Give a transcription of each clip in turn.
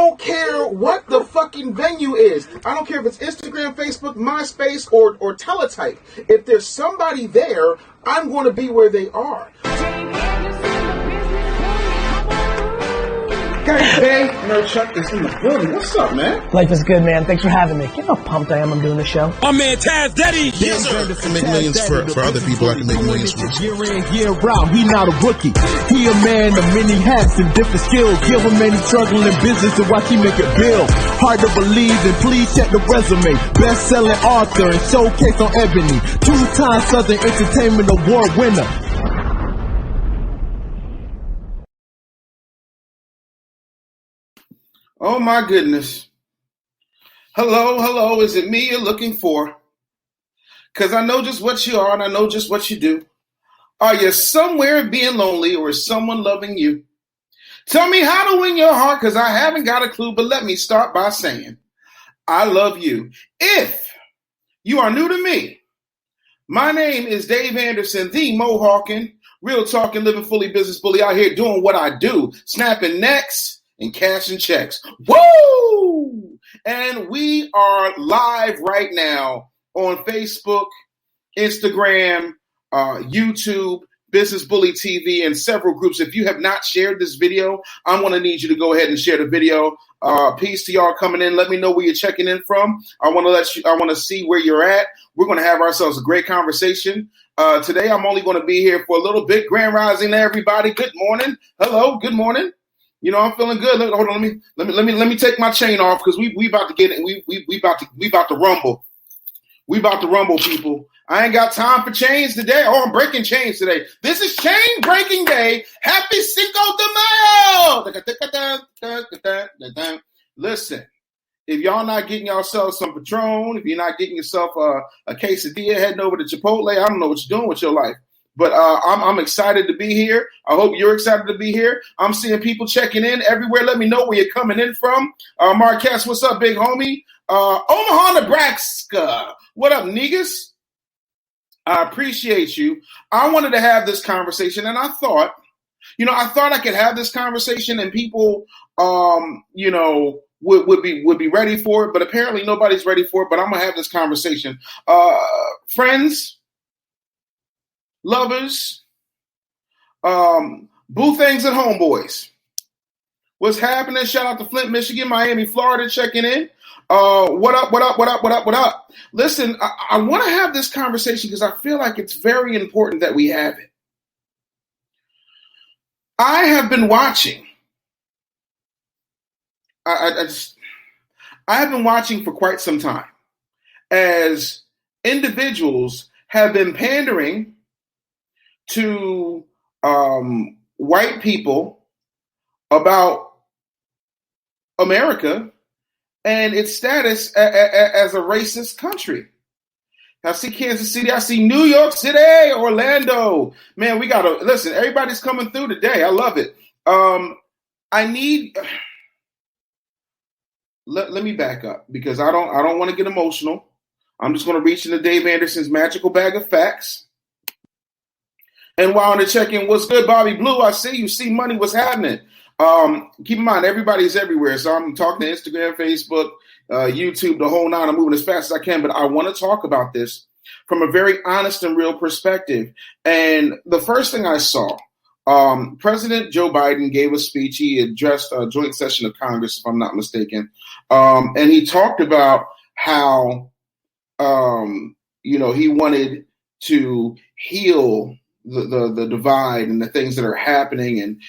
don't care what the fucking venue is. I don't care if it's Instagram, Facebook, MySpace, or Teletype. If there's somebody there, I'm going to be where they are. Hey, Nerd Chuck is in the building. What's up, man? Life is good, man. Thanks for having me. You know how pumped I am I'm doing the show. My man Taz Daddy. Yes, sir. I can make millions for other people. I can make millions for year in, year out. He not a rookie. He a man of many hats and different skills. Give him any struggle in business and watch he make it build. Hard to believe, and please check the resume. Best-selling author and showcase on Ebony. 2-time Southern Entertainment Award winner. Oh my goodness. Hello, is it me you're looking for? Because I know just what you are and I know just what you do. Are you somewhere being lonely or is someone loving you? Tell me how to win your heart because I haven't got a clue, but let me start by saying I love you. If you are new to me, my name is Dave Anderson, the Mohawkin, real talking, living fully business bully out here doing what I do, snapping necks and cashing checks. Woo! And we are live right now on Facebook, Instagram, YouTube, Business Bully TV, and several groups. If you have not shared this video, I'm going to need you to go ahead and share the video. Peace to y'all coming in. Let me know where you're checking in from. I want to see where you're at. We're going to have ourselves a great conversation. Today, I'm only going to be here for a little bit. Grand rising to everybody. Good morning. Hello. Good morning. You know, I'm feeling good. Hold on, let me take my chain off because we about to get it. We about to rumble. We about to rumble, people. I ain't got time for chains today. Oh, I'm breaking chains today. This is chain breaking day. Happy Cinco de Mayo. Listen, if y'all not getting yourself some Patron, if you're not getting yourself a quesadilla, heading over to Chipotle, I don't know what you're doing with your life. But I'm excited to be here. I hope you're excited to be here. I'm seeing people checking in everywhere. Let me know where you're coming in from. Marquez, what's up, big homie? Omaha, Nebraska. What up, niggas? I appreciate you. I wanted to have this conversation, and I thought I could have this conversation, and people, would be ready for it. But apparently, nobody's ready for it. But I'm gonna have this conversation, friends. Lovers, boo things and homeboys. What's happening? Shout out to Flint, Michigan, Miami, Florida, checking in. What up? Listen, I want to have this conversation because I feel like it's very important that we have it. I have been watching. I have been watching for quite some time as individuals have been pandering to white people about America and its status as a racist country. I see Kansas City. I see New York City, Orlando. Man, we got to listen. Everybody's coming through today. I love it. Let me back up because I don't want to get emotional. I'm just going to reach into Dave Anderson's magical bag of facts. And while on the check-in, what's good, Bobby Blue? I see you. See money. What's happening? Keep in mind, everybody's everywhere. So I'm talking to Instagram, Facebook, YouTube, the whole nine. I'm moving as fast as I can. But I want to talk about this from a very honest and real perspective. And the first thing I saw, President Joe Biden gave a speech. He addressed a joint session of Congress, if I'm not mistaken. And he talked about how, he wanted to heal the divide and the things that are happening and,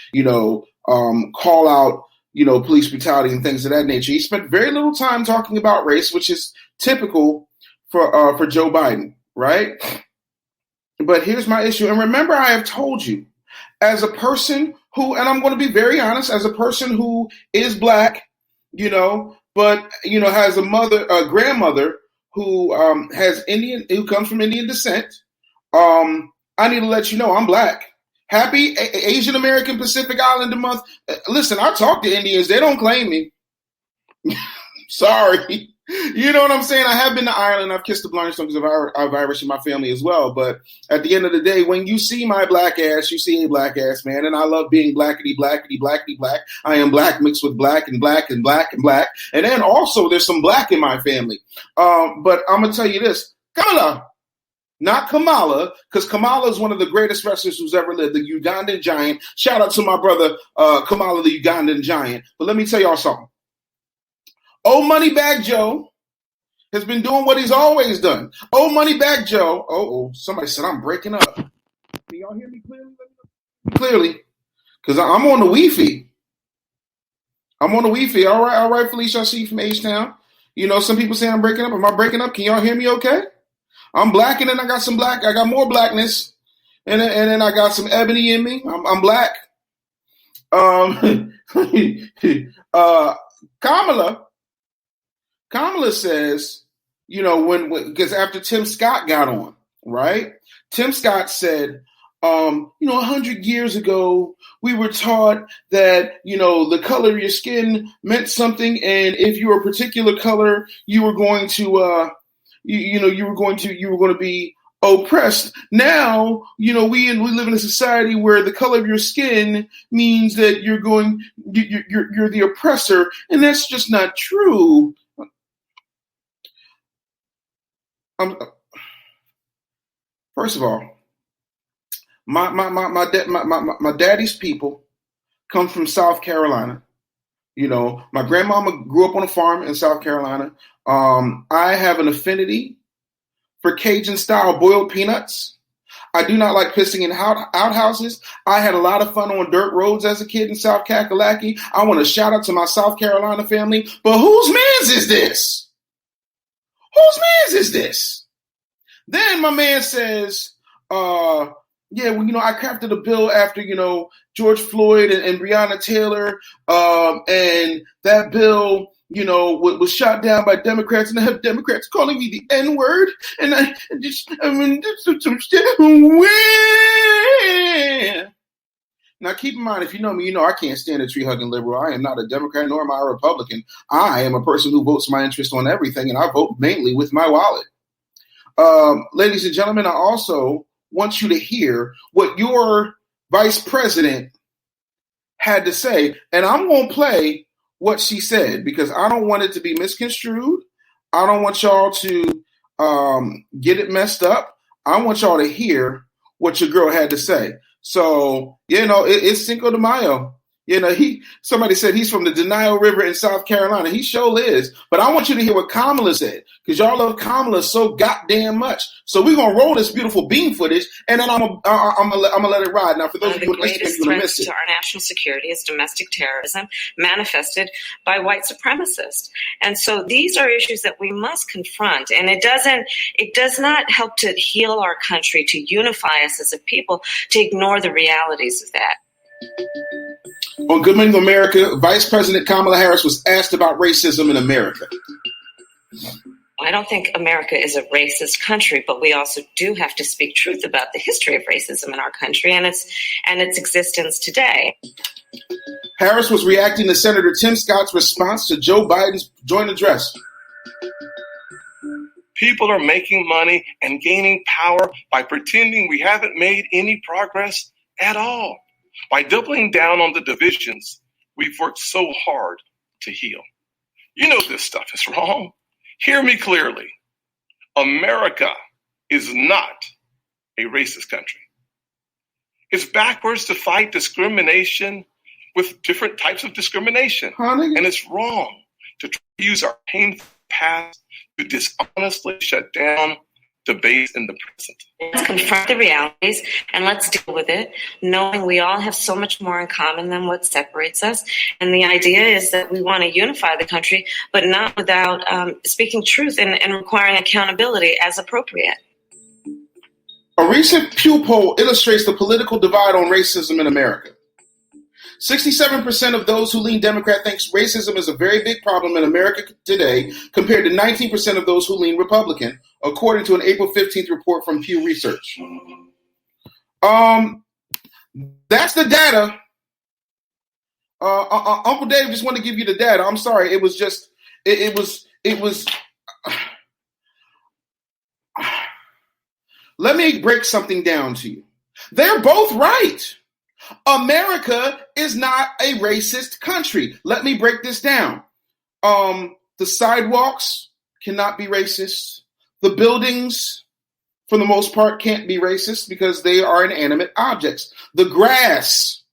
call out, police brutality and things of that nature. He spent very little time talking about race, which is typical for Joe Biden, right? But here's my issue. And remember, I have told you, as a person who, and I'm going to be very honest, as a person who is black, but, has a grandmother who who comes from Indian descent, I need to let you know I'm black. Happy Asian American Pacific Islander Month. Listen, I talk to Indians. They don't claim me. Sorry. You know what I'm saying? I have been to Ireland. I've kissed the blind because of Irish in my family as well. But at the end of the day, when you see my black ass, you see a black ass, man. And I love being blackity, blackity, blackity, black. I am black mixed with black and black and black and black. And then also there's some black in my family. But I'm going to tell you this. Kamala, not Kamala, because Kamala is one of the greatest wrestlers who's ever lived, the Ugandan giant. Shout out to my brother, Kamala, the Ugandan giant. But let me tell y'all something. Old Moneybag Joe has been doing what he's always done. Old Moneybag Joe. Somebody said I'm breaking up. Can y'all hear me clearly? Clearly, because I'm on the Wi-Fi. I'm on the Wi-Fi. All right, Felicia. I see you from H-Town. You know, some people say I'm breaking up. Am I breaking up? Can y'all hear me okay? I'm black, and then I got some black. I got more blackness, and then I got some ebony in me. I'm black. Kamala says, you know, because after Tim Scott got on, right? Tim Scott said, 100 years ago, we were taught that, you know, the color of your skin meant something. And if you were a particular color, you were going to, you were going to be oppressed. Now, you know, we live in a society where the color of your skin means that you're the oppressor. And that's just not true. First of all, my daddy's people come from South Carolina. You know, my grandmama grew up on a farm in South Carolina. I have an affinity for Cajun style boiled peanuts. I do not like pissing in outhouses. I had a lot of fun on dirt roads as a kid in South Kakalaki. I want to shout out to my South Carolina family. But whose man's is this? Whose man's is this? Then my man says, I crafted a bill after, George Floyd and Breonna Taylor, and that bill, was shot down by Democrats, and I have Democrats calling me the N-word, and Now, keep in mind, if you know me, I can't stand a tree-hugging liberal. I am not a Democrat, nor am I a Republican. I am a person who votes my interest on everything, and I vote mainly with my wallet. Ladies and gentlemen, I also want you to hear what your vice president had to say, and I'm going to play what she said because I don't want it to be misconstrued. I don't want y'all to get it messed up. I want y'all to hear what your girl had to say. So, it's Cinco de Mayo. Somebody said he's from the Denial River in South Carolina. He sure is. But I want you to hear what Kamala said, because y'all love Kamala so goddamn much. So we're gonna roll this beautiful beam footage, and then I'm gonna let it ride. Now, for those of you who the greatest threats to our national security is domestic terrorism manifested by white supremacists. And so these are issues that we must confront. And it does not help to heal our country, to unify us as a people, to ignore the realities of that. On Good Morning America, Vice President Kamala Harris was asked about racism in America. I don't think America is a racist country, but we also do have to speak truth about the history of racism in our country and its existence today. Harris was reacting to Senator Tim Scott's response to Joe Biden's joint address. People are making money and gaining power by pretending we haven't made any progress at all. By doubling down on the divisions we've worked so hard to heal. You know this stuff is wrong. Hear me clearly. America is not a racist country. It's backwards to fight discrimination with different types of discrimination. Honey. And it's wrong to use our painful past to dishonestly shut down debate in the present. Let's confront the realities and let's deal with it, knowing we all have so much more in common than what separates us. And the idea is that we want to unify the country, but not without speaking truth and requiring accountability as appropriate. A recent Pew poll illustrates the political divide on racism in America. 67% of those who lean Democrat thinks racism is a very big problem in America today, compared to 19% of those who lean Republican, according to an April 15th report from Pew Research. That's the data. Uncle Dave just wanted to give you the data. I'm sorry. It was let me break something down to you. They're both right. America is not a racist country. Let me break this down. The sidewalks cannot be racist. The buildings, for the most part, can't be racist because they are inanimate objects. The grass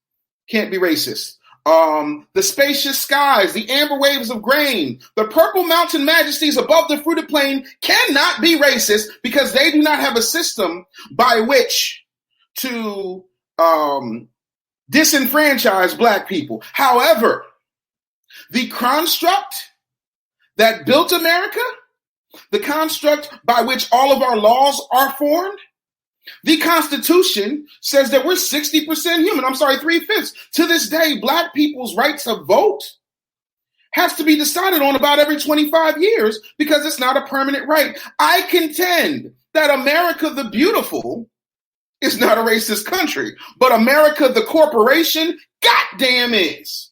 can't be racist. The spacious skies, the amber waves of grain, the purple mountain majesties above the fruited plain cannot be racist because they do not have a system by which to disenfranchise black people. However, the construct that built America, the construct by which all of our laws are formed, the Constitution says that we're 60% human. 3/5. To this day, black people's right to vote has to be decided on about every 25 years because it's not a permanent right. I contend that America the Beautiful is not a racist country, but America the corporation, goddamn is.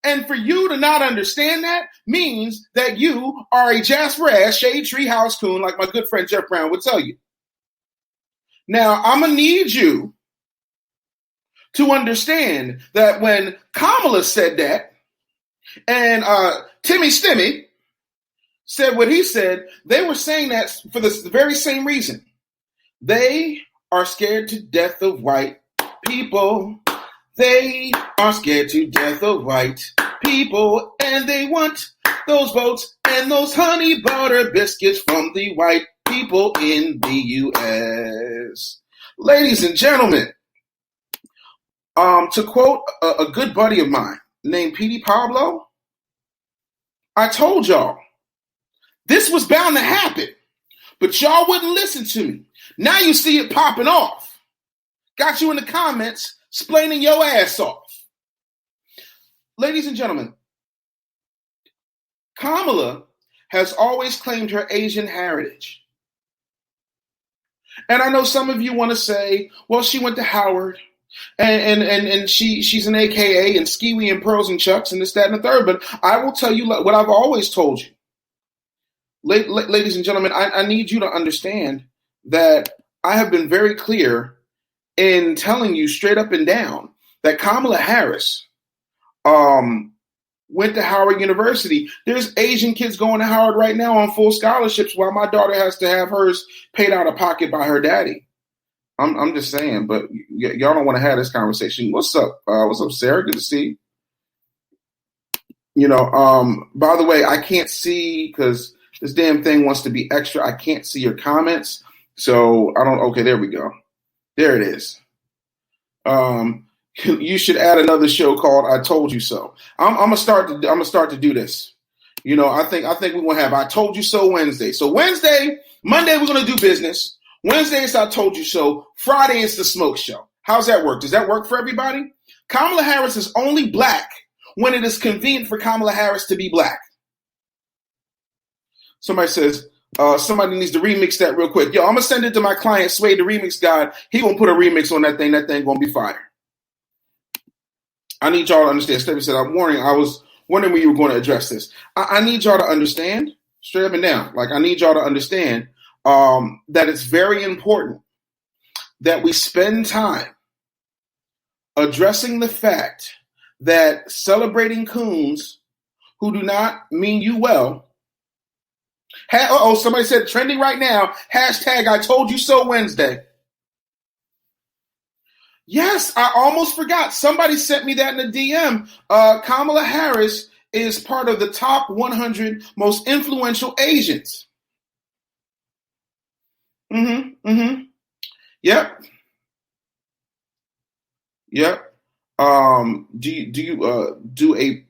And for you to not understand that means that you are a Jasper-ass shade tree house coon, like my good friend Jeff Brown would tell you. Now, I'm going to need you to understand that when Kamala said that, and Timmy Stimmy said what he said, they were saying that for the very same reason. They are scared to death of white people. They are scared to death of white people, and they want those votes and those honey butter biscuits from the white people in the U.S. Ladies and gentlemen, to quote a good buddy of mine named Petey Pablo, I told y'all this was bound to happen, but y'all wouldn't listen to me. Now you see it popping off. Got you in the comments explaining your ass off. Ladies and gentlemen, Kamala has always claimed her Asian heritage. And I know some of you want to say, well, she went to Howard and she's an AKA and skiwi and pearls and chucks and this, that, and the third. But I will tell you what I've always told you. Ladies and gentlemen, I need you to understand that I have been very clear in telling you straight up and down that Kamala Harris went to Howard University. There's Asian kids going to Howard right now on full scholarships while my daughter has to have hers paid out of pocket by her daddy. I'm just saying, but y'all don't want to have this conversation. What's up? What's up, Sarah? Good to see you. By the way, I can't see because this damn thing wants to be extra. I can't see your comments. So I don't, okay, there we go. There it is. You should add another show called "I Told You So." I'm gonna start to do this. I think we're gonna have "I Told You So" Wednesday. So Monday we're gonna do business. Wednesday is "I Told You So." Friday is the smoke show. How's that work? Does that work for everybody? Kamala Harris is only black when it is convenient for Kamala Harris to be black. Somebody says somebody needs to remix that real quick. Yo, I'm gonna send it to my client Sway, the remix god. He gonna put a remix on that thing. That thing gonna be fire. I need y'all to understand. Stephanie said, I was wondering when you were going to address this. I need y'all to understand, straight up and down. I need y'all to understand that it's very important that we spend time addressing the fact that celebrating coons who do not mean you well. Somebody said trending right now, hashtag "I Told You So" Wednesday. Yes, I almost forgot. Somebody sent me that in a DM. Kamala Harris is part of the top 100 most influential Asians. Yep. Do you do a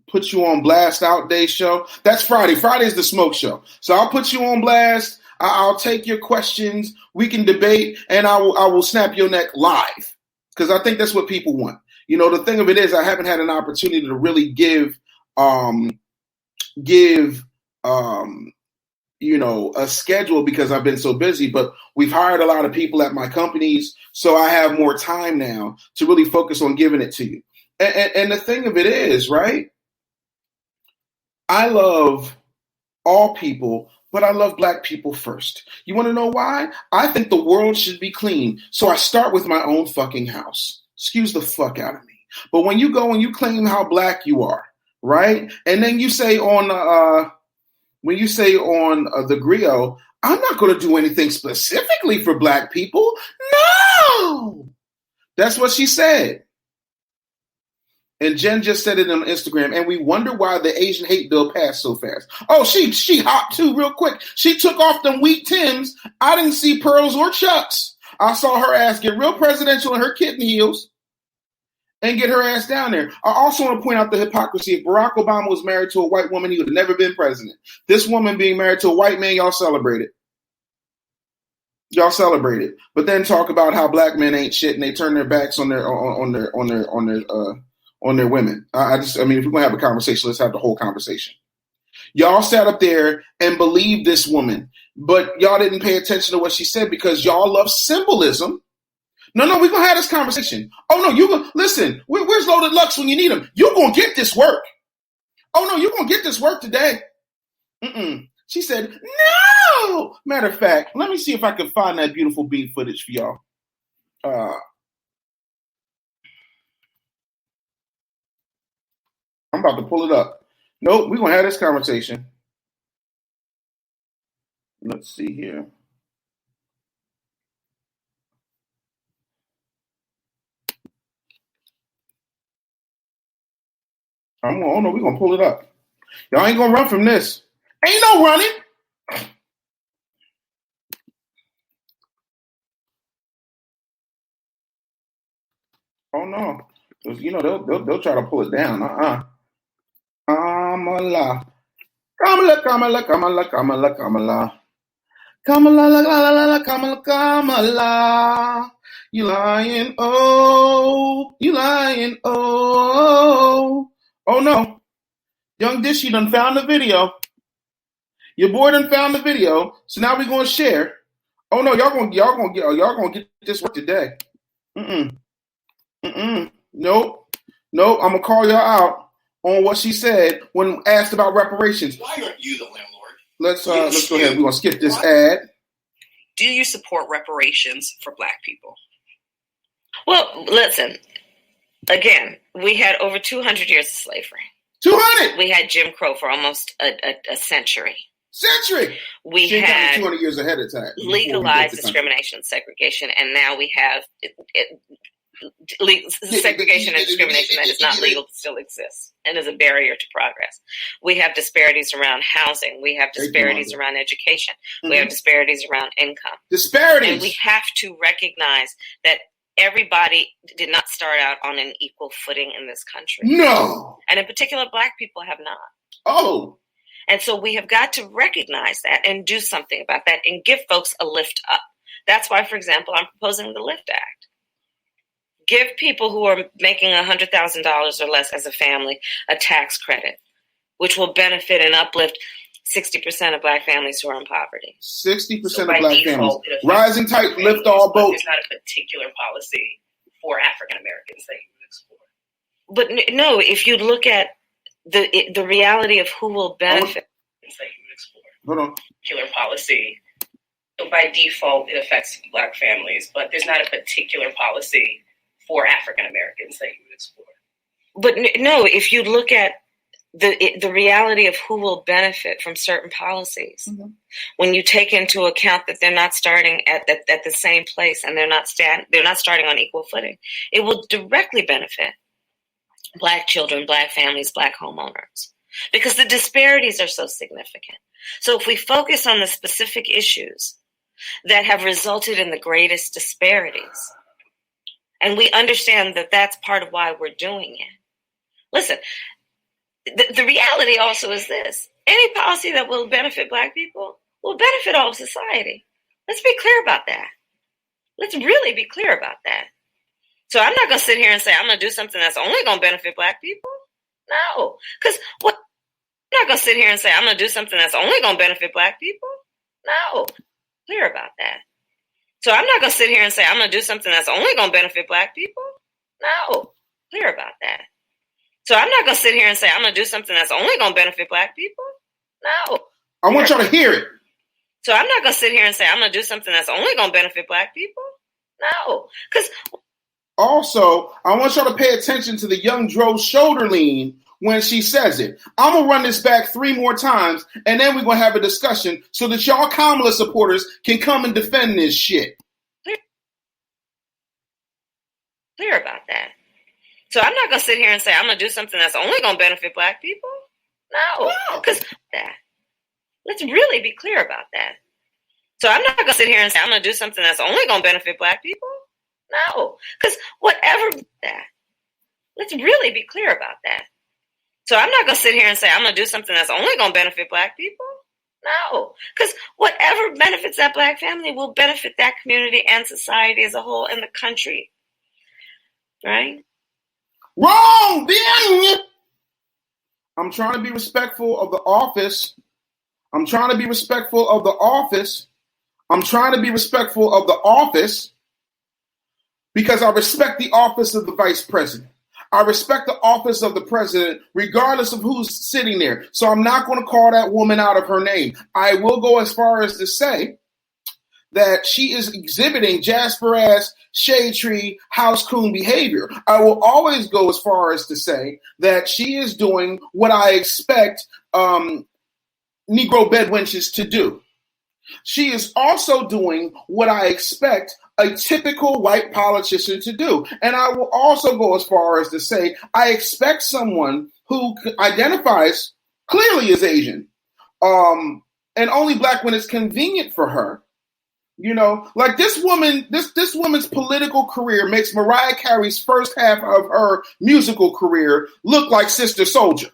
put you on blast out day show? That's Friday. Friday is the smoke show. So I'll put you on blast. I'll take your questions. We can debate, and I will snap your neck live. Because I think that's what people want. The thing of it is I haven't had an opportunity to really give a schedule because I've been so busy, but we've hired a lot of people at my companies, so I have more time now to really focus on giving it to you. And the thing of it is, right, I love all people, but I love black people first. You want to know why? I think the world should be clean, so I start with my own fucking house. Excuse the fuck out of me. But when you go and you claim how black you are, right? And then you say on the Griot, I'm not going to do anything specifically for black people. No! That's what she said. And Jen just said it on Instagram, and we wonder why the Asian hate bill passed so fast. Oh, she hopped too real quick. She took off them wheat Tims. I didn't see pearls or Chucks. I saw her ass get real presidential in her kitten heels and get her ass down there. I also want to point out the hypocrisy. If Barack Obama was married to a white woman, he would have never been president. This woman being married to a white man, y'all celebrate it. Y'all celebrate it. But then talk about how black men ain't shit and they turn their backs on their women. If we're gonna have a conversation, let's have the whole conversation. Y'all sat up there and believed this woman, but y'all didn't pay attention to what she said because y'all love symbolism. No, we're gonna have this conversation. Oh no, you gonna listen. Where's Loaded Lux when you need him? You're gonna get this work. Oh no, you're gonna get this work today. She said, no. Matter of fact, let me see if I can find that beautiful beat footage for y'all. I'm about to pull it up. Nope, we're going to have this conversation. Let's see here. We're going to pull it up. Y'all ain't going to run from this. Ain't no running. Oh, no. Because, they'll try to pull it down. Kamala. You lying, oh, you lying, oh. Oh no. Young Dishy done found the video. Your boy done found the video. So now we're gonna share. Oh no, y'all gonna get this work today. Nope. I'm gonna call y'all out on what she said when asked about reparations. Why aren't you the landlord? Let's go ahead. We're gonna skip this ad. Do you support reparations for black people? Well, listen. Again, we had over 200 years of slavery. 200. We had Jim Crow for almost a century. We had 200 years ahead of time. Legalized discrimination, segregation, and now we have segregation and discrimination that is not legal but still exists and is a barrier to progress. We have disparities around housing. We have disparities around education. We have disparities around income. And we have to recognize that everybody did not start out on an equal footing in this country. No. And in particular, black people have not. Oh. And so we have got to recognize that and do something about that and give folks a lift up. That's why, for example, I'm proposing the LIFT Act. Give people who are making $100,000 or less as a family a tax credit, which will benefit and uplift 60% of black families who are in poverty. 60% of black families. Rising tide, lift all boats. There's not a particular policy for African Americans that you would explore. But no, if you look at the reality of who will benefit. That you would explore. Hold on. Particular policy. So by default, it affects black families, but there's not a particular policy for African Americans that you would explore. But no, if you look at the reality of who will benefit from certain policies, when you take into account that they're not starting at the same place and they're not starting on equal footing, it will directly benefit black children, black families, black homeowners, because the disparities are so significant. So if we focus on the specific issues that have resulted in the greatest disparities, and we understand that that's part of why we're doing it. Listen, the reality also is this. Any policy that will benefit black people will benefit all of society. Let's be clear about that. Let's really be clear about that. So I'm not going to sit here and say I'm going to do something that's only going to benefit black people. No. Because I'm not going to sit here and say I'm going to do something that's only going to benefit black people. No. Clear about that. So I'm not going to sit here and say I'm going to do something that's only going to benefit black people. No. Clear about that. So I'm not going to sit here and say I'm going to do something that's only going to benefit black people. No. I want y'all to hear it. So I'm not going to sit here and say I'm going to do something that's only going to benefit Black people. No. Because also, I want y'all to pay attention to the young Dro's shoulder lean when she says it. I'm going to run this back 3 more times, and then we're going to have a discussion so that y'all Kamala supporters can come and defend this shit. Clear about that. So I'm not going to sit here and say I'm going to do something that's only going to benefit Black people. No. Because that. Let's really be clear about that. So I'm not going to sit here and say I'm going to do something that's only going to benefit Black people. No. Because whatever that. Let's really be clear about that. So I'm not going to sit here and say I'm going to do something that's only going to benefit Black people. No. Because whatever benefits that Black family will benefit that community and society as a whole and the country. Right? Wrong! I'm trying to be respectful of the office. I'm trying to be respectful of the office. I'm trying to be respectful of the office because I respect the office of the vice president. I respect the office of the president regardless of who's sitting there. So I'm not going to call that woman out of her name. I will go as far as to say that she is exhibiting Jasper-ass, shade tree, house coon behavior. I will always go as far as to say that she is doing what I expect Negro bedwenches to do. She is also doing what I expect a typical white politician to do. And I will also go as far as to say I expect someone who identifies clearly as Asian, and only Black when it's convenient for her. You know, like this woman, this woman's political career makes Mariah Carey's first half of her musical career look like Sister Soldier.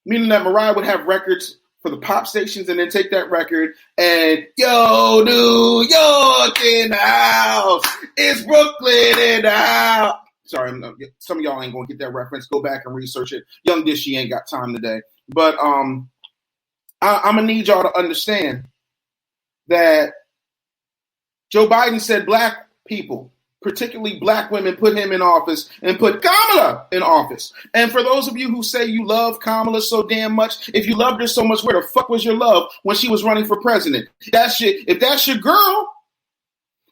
Meaning that Mariah would have records for the pop stations and then take that record and, yo, New York in the house. It's Brooklyn in the house. Sorry, some of y'all ain't going to get that reference. Go back and research it. Young Dishy ain't got time today. But I'm going to need y'all to understand that Joe Biden said Black people, particularly Black women, put him in office and put Kamala in office. And for those of you who say you love Kamala so damn much, if you loved her so much, where the fuck was your love when she was running for president? If that's your girl,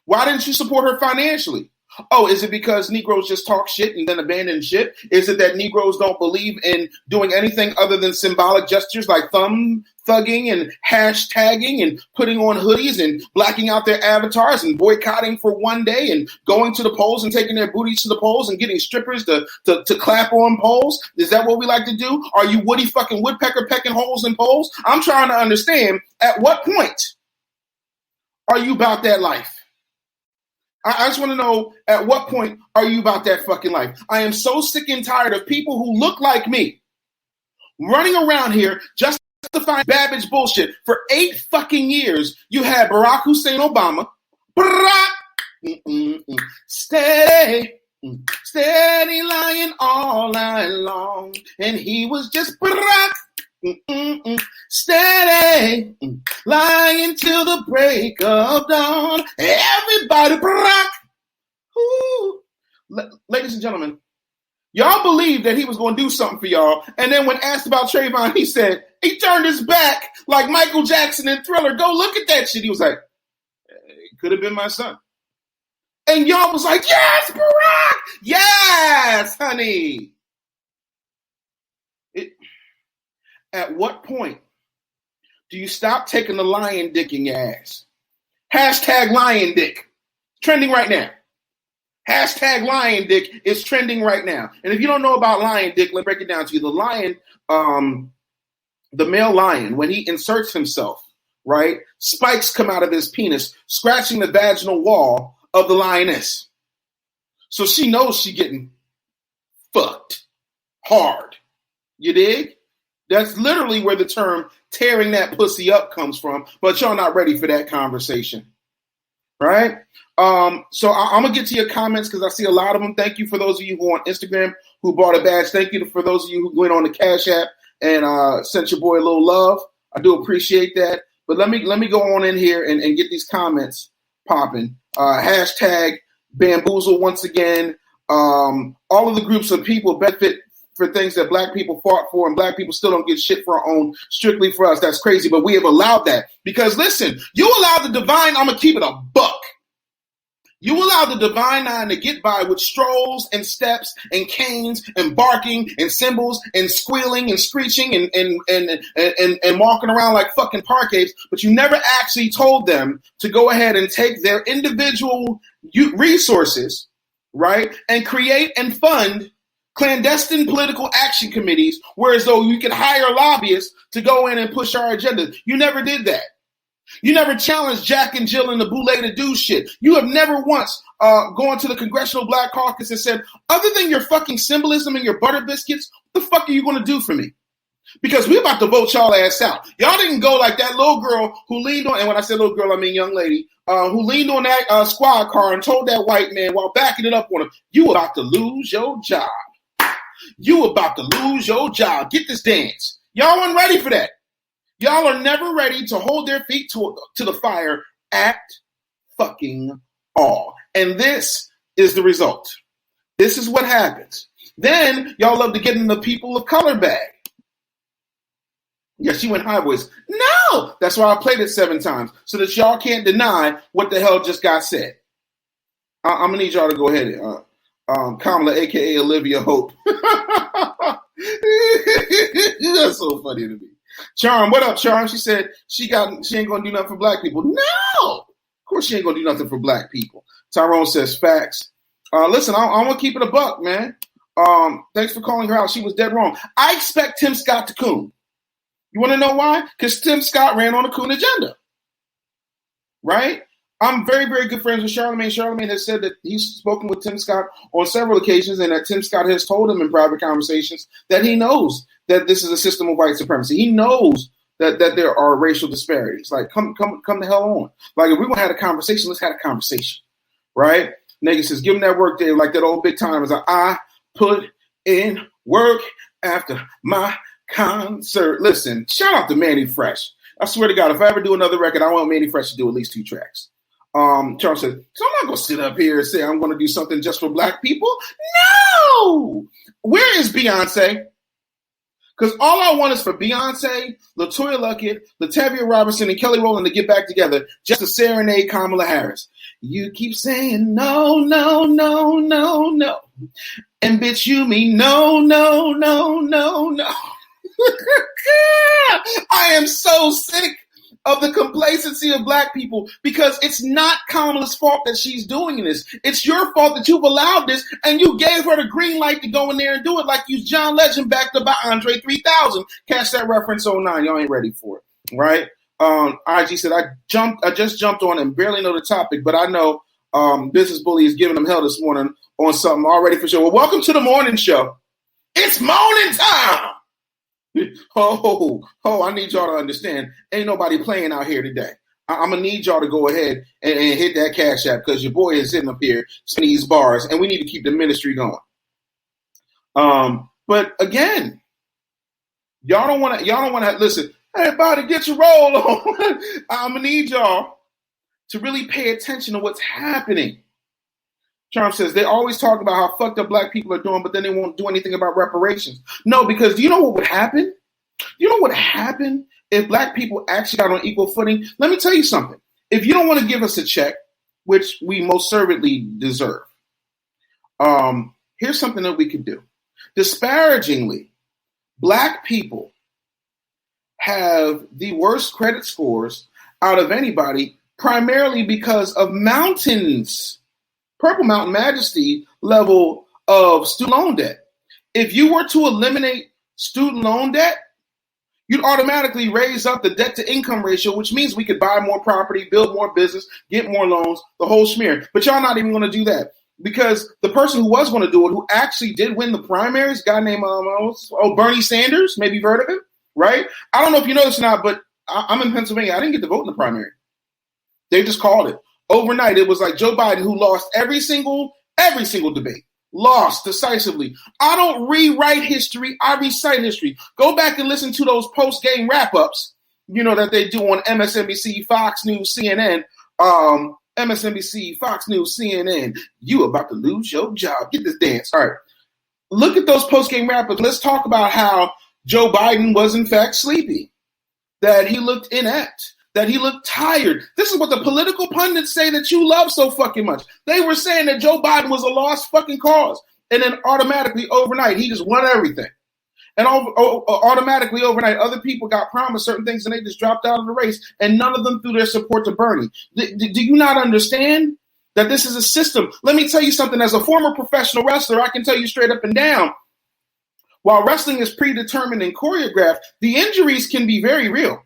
why didn't you support her financially? Oh, is it because Negroes just talk shit and then abandon shit? Is it that Negroes don't believe in doing anything other than symbolic gestures like thumb thugging and hashtagging and putting on hoodies and blacking out their avatars and boycotting for one day and going to the polls and taking their booties to the polls and getting strippers to clap on polls? Is that what we like to do? Are you Woody fucking Woodpecker pecking holes in polls? I'm trying to understand, at what point are you about that life? I just want to know, at what point are you about that fucking life? I am so sick and tired of people who look like me running around here justifying Babbage bullshit. For 8 fucking years, you had Barack Hussein Obama, steady lying all night long, and he was just steady lying till the break of dawn. Everybody, ladies and gentlemen, y'all believed that he was going to do something for y'all, and then when asked about Trayvon, he said he turned his back like Michael Jackson in Thriller. Go look at that shit. He was like, it could have been my son. And y'all was like, yes, Barack, yes, honey. At what point do you stop taking the lion dick in your ass? Hashtag lion dick. Trending right now. Hashtag lion dick is trending right now. And if you don't know about lion dick, let me break it down to you. The lion, the male lion, when he inserts himself, right, spikes come out of his penis, scratching the vaginal wall of the lioness. So she knows she's getting fucked hard. You dig? That's literally where the term tearing that pussy up comes from, but y'all not ready for that conversation, right? So I'm going to get to your comments because I see a lot of them. Thank you for those of you who are on Instagram who bought a badge. Thank you for those of you who went on the Cash App and sent your boy a little love. I do appreciate that. But let me go on in here and get these comments popping. Hashtag bamboozle once again. All of the groups of people benefit for things that black people fought for, and black people still don't get shit for our own, strictly for us. That's crazy, but we have allowed that. Because listen, you allow the divine, I'm going to keep it a buck. You allow the divine nine to get by with strolls and steps and canes and barking and cymbals and squealing and screeching and walking around like fucking park apes, but you never actually told them to go ahead and take their individual resources, right, and create and fund clandestine political action committees, whereas though you could hire lobbyists to go in and push our agenda. You never did that. You never challenged Jack and Jill and the Boulay to do shit. You have never once gone to the Congressional Black Caucus and said, other than your fucking symbolism and your butter biscuits, what the fuck are you going to do for me? Because we're about to vote y'all ass out. Y'all didn't go like that little girl who leaned on, and when I say little girl, I mean young lady, who leaned on that squad car and told that white man while backing it up on him, you about to lose your job. You about to lose your job. Get this dance. Y'all weren't ready for that. Y'all are never ready to hold their feet to the fire at fucking all. And this is the result. This is what happens. Then y'all love to get in the people of color bag. Yeah, she went high voice. No! That's why I played it 7 times, so that y'all can't deny what the hell just got said. I'm going to need y'all to go ahead and Kamala, a.k.a. Olivia Hope. That's so funny to me. Charm, what up, Charm? She said she ain't gonna do nothing for black people. No, of course she ain't gonna do nothing for black people. Tyrone says facts. Listen, I'm gonna keep it a buck, man. Thanks for calling her out. She was dead wrong. I expect Tim Scott to coon. You want to know why? Because Tim Scott ran on a coon agenda, right? I'm very, very good friends with Charlamagne. Charlamagne has said that he's spoken with Tim Scott on several occasions, and that Tim Scott has told him in private conversations that he knows that this is a system of white supremacy. He knows that there are racial disparities. Like, come the hell on. Like, if we're going to have a conversation, let's have a conversation, right? Nigga says, give him that work day like that old big time. It's like, I put in work after my concert. Listen, shout out to Manny Fresh. I swear to God, if I ever do another record, I want Manny Fresh to do at least 2 tracks. Charles said, so I'm not going to sit up here and say I'm going to do something just for black people. No! Where is Beyonce? Because all I want is for Beyonce, LaToya Luckett, Latavia Robertson, and Kelly Rowland to get back together just to serenade Kamala Harris. You keep saying no, no, no, no, no. And bitch, you mean no, no, no, no, no. I am so sick of the complacency of black people, because it's not Kamala's fault that she's doing this. It's your fault that you've allowed this, and you gave her the green light to go in there and do it like you John Legend backed up by Andre 3000. Catch that reference 09. Y'all ain't ready for it, right? IG said, I just jumped on and barely know the topic, but I know Business Bully is giving them hell this morning on something already for sure. Well, welcome to the morning show. It's morning time. Oh, I need y'all to understand. Ain't nobody playing out here today. I'm going to need y'all to go ahead and hit that Cash App, because your boy is sitting up here spinning these bars, and we need to keep the ministry going. But again, y'all don't want to listen. Everybody get your roll on. I'm going to need y'all to really pay attention to what's happening. Charm says they always talk about how fucked up black people are doing, but then they won't do anything about reparations. No, because do you know what would happen? You know what would happen if black people actually got on equal footing? Let me tell you something. If you don't want to give us a check, which we most certainly deserve, here's something that we could do. Disparagingly, black people have the worst credit scores out of anybody, primarily because of mountains. Purple Mountain Majesty level of student loan debt. If you were to eliminate student loan debt, you'd automatically raise up the debt to income ratio, which means we could buy more property, build more business, get more loans, the whole schmear. But y'all not even going to do that, because the person who was going to do it, who actually did win the primaries, a guy named Bernie Sanders, maybe you've heard of him, right? I don't know if you know this or not, but I'm in Pennsylvania. I didn't get to vote in the primary. They just called it. Overnight, it was like Joe Biden, who lost every single debate, lost decisively. I don't rewrite history. I recite history. Go back and listen to those post-game wrap-ups, that they do on MSNBC, Fox News, CNN. MSNBC, Fox News, CNN. You about to lose your job. Get this dance. All right. look at those post-game wrap-ups. Let's talk about how Joe Biden was in fact sleepy, that he looked inept, that he looked tired. This is what the political pundits say that you love so fucking much. They were saying that Joe Biden was a lost fucking cause. And then automatically overnight, he just won everything. And automatically overnight, other people got promised certain things and they just dropped out of the race. And none of them threw their support to Bernie. Do you not understand that this is a system? Let me tell you something. As a former professional wrestler, I can tell you straight up and down, while wrestling is predetermined and choreographed, the injuries can be very real,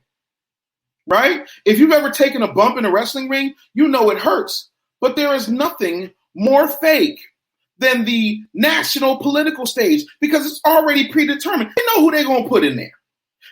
right? If you've ever taken a bump in a wrestling ring, you know it hurts. But there is nothing more fake than the national political stage because it's already predetermined. They know who they're going to put in there.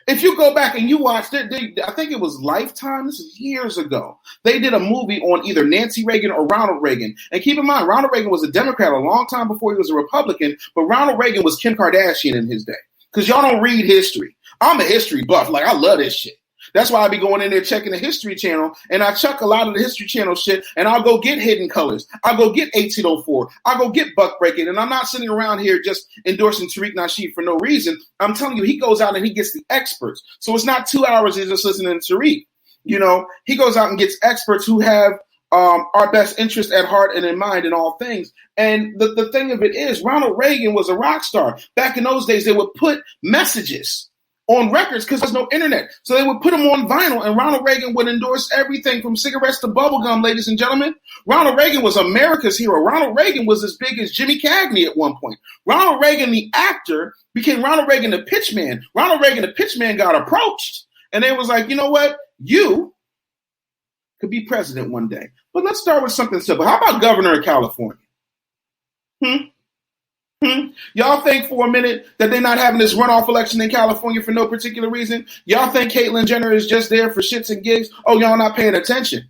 If you go back and you watch, I think it was Lifetime, this is years ago, they did a movie on either Nancy Reagan or Ronald Reagan. And keep in mind, Ronald Reagan was a Democrat a long time before he was a Republican, but Ronald Reagan was Kim Kardashian in his day. Because y'all don't read history. I'm a history buff. Like, I love this shit. That's why I be going in there checking the History Channel, and I chuck a lot of the History Channel shit, and I'll go get Hidden Colors. I'll go get 1804. I'll go get Buck Breaking, and I'm not sitting around here just endorsing Tariq Nasheed for no reason. I'm telling you, he goes out and he gets the experts. So it's not 2 hours he's just listening to Tariq. You know, he goes out and gets experts who have our best interest at heart and in mind in all things. And the thing of it is, Ronald Reagan was a rock star. Back in those days, they would put messages on records because there's no internet. So they would put them on vinyl, and Ronald Reagan would endorse everything from cigarettes to bubblegum, ladies and gentlemen. Ronald Reagan was America's hero. Ronald Reagan was as big as Jimmy Cagney at one point. Ronald Reagan, the actor, became Ronald Reagan, the pitchman. Ronald Reagan, the pitchman, got approached, and they was like, you know what? You could be president one day. But let's start with something simple. How about governor of California? Y'all think for a minute that they're not having this runoff election in California for no particular reason? Y'all think Caitlyn Jenner is just there for shits and gigs? Oh, y'all not paying attention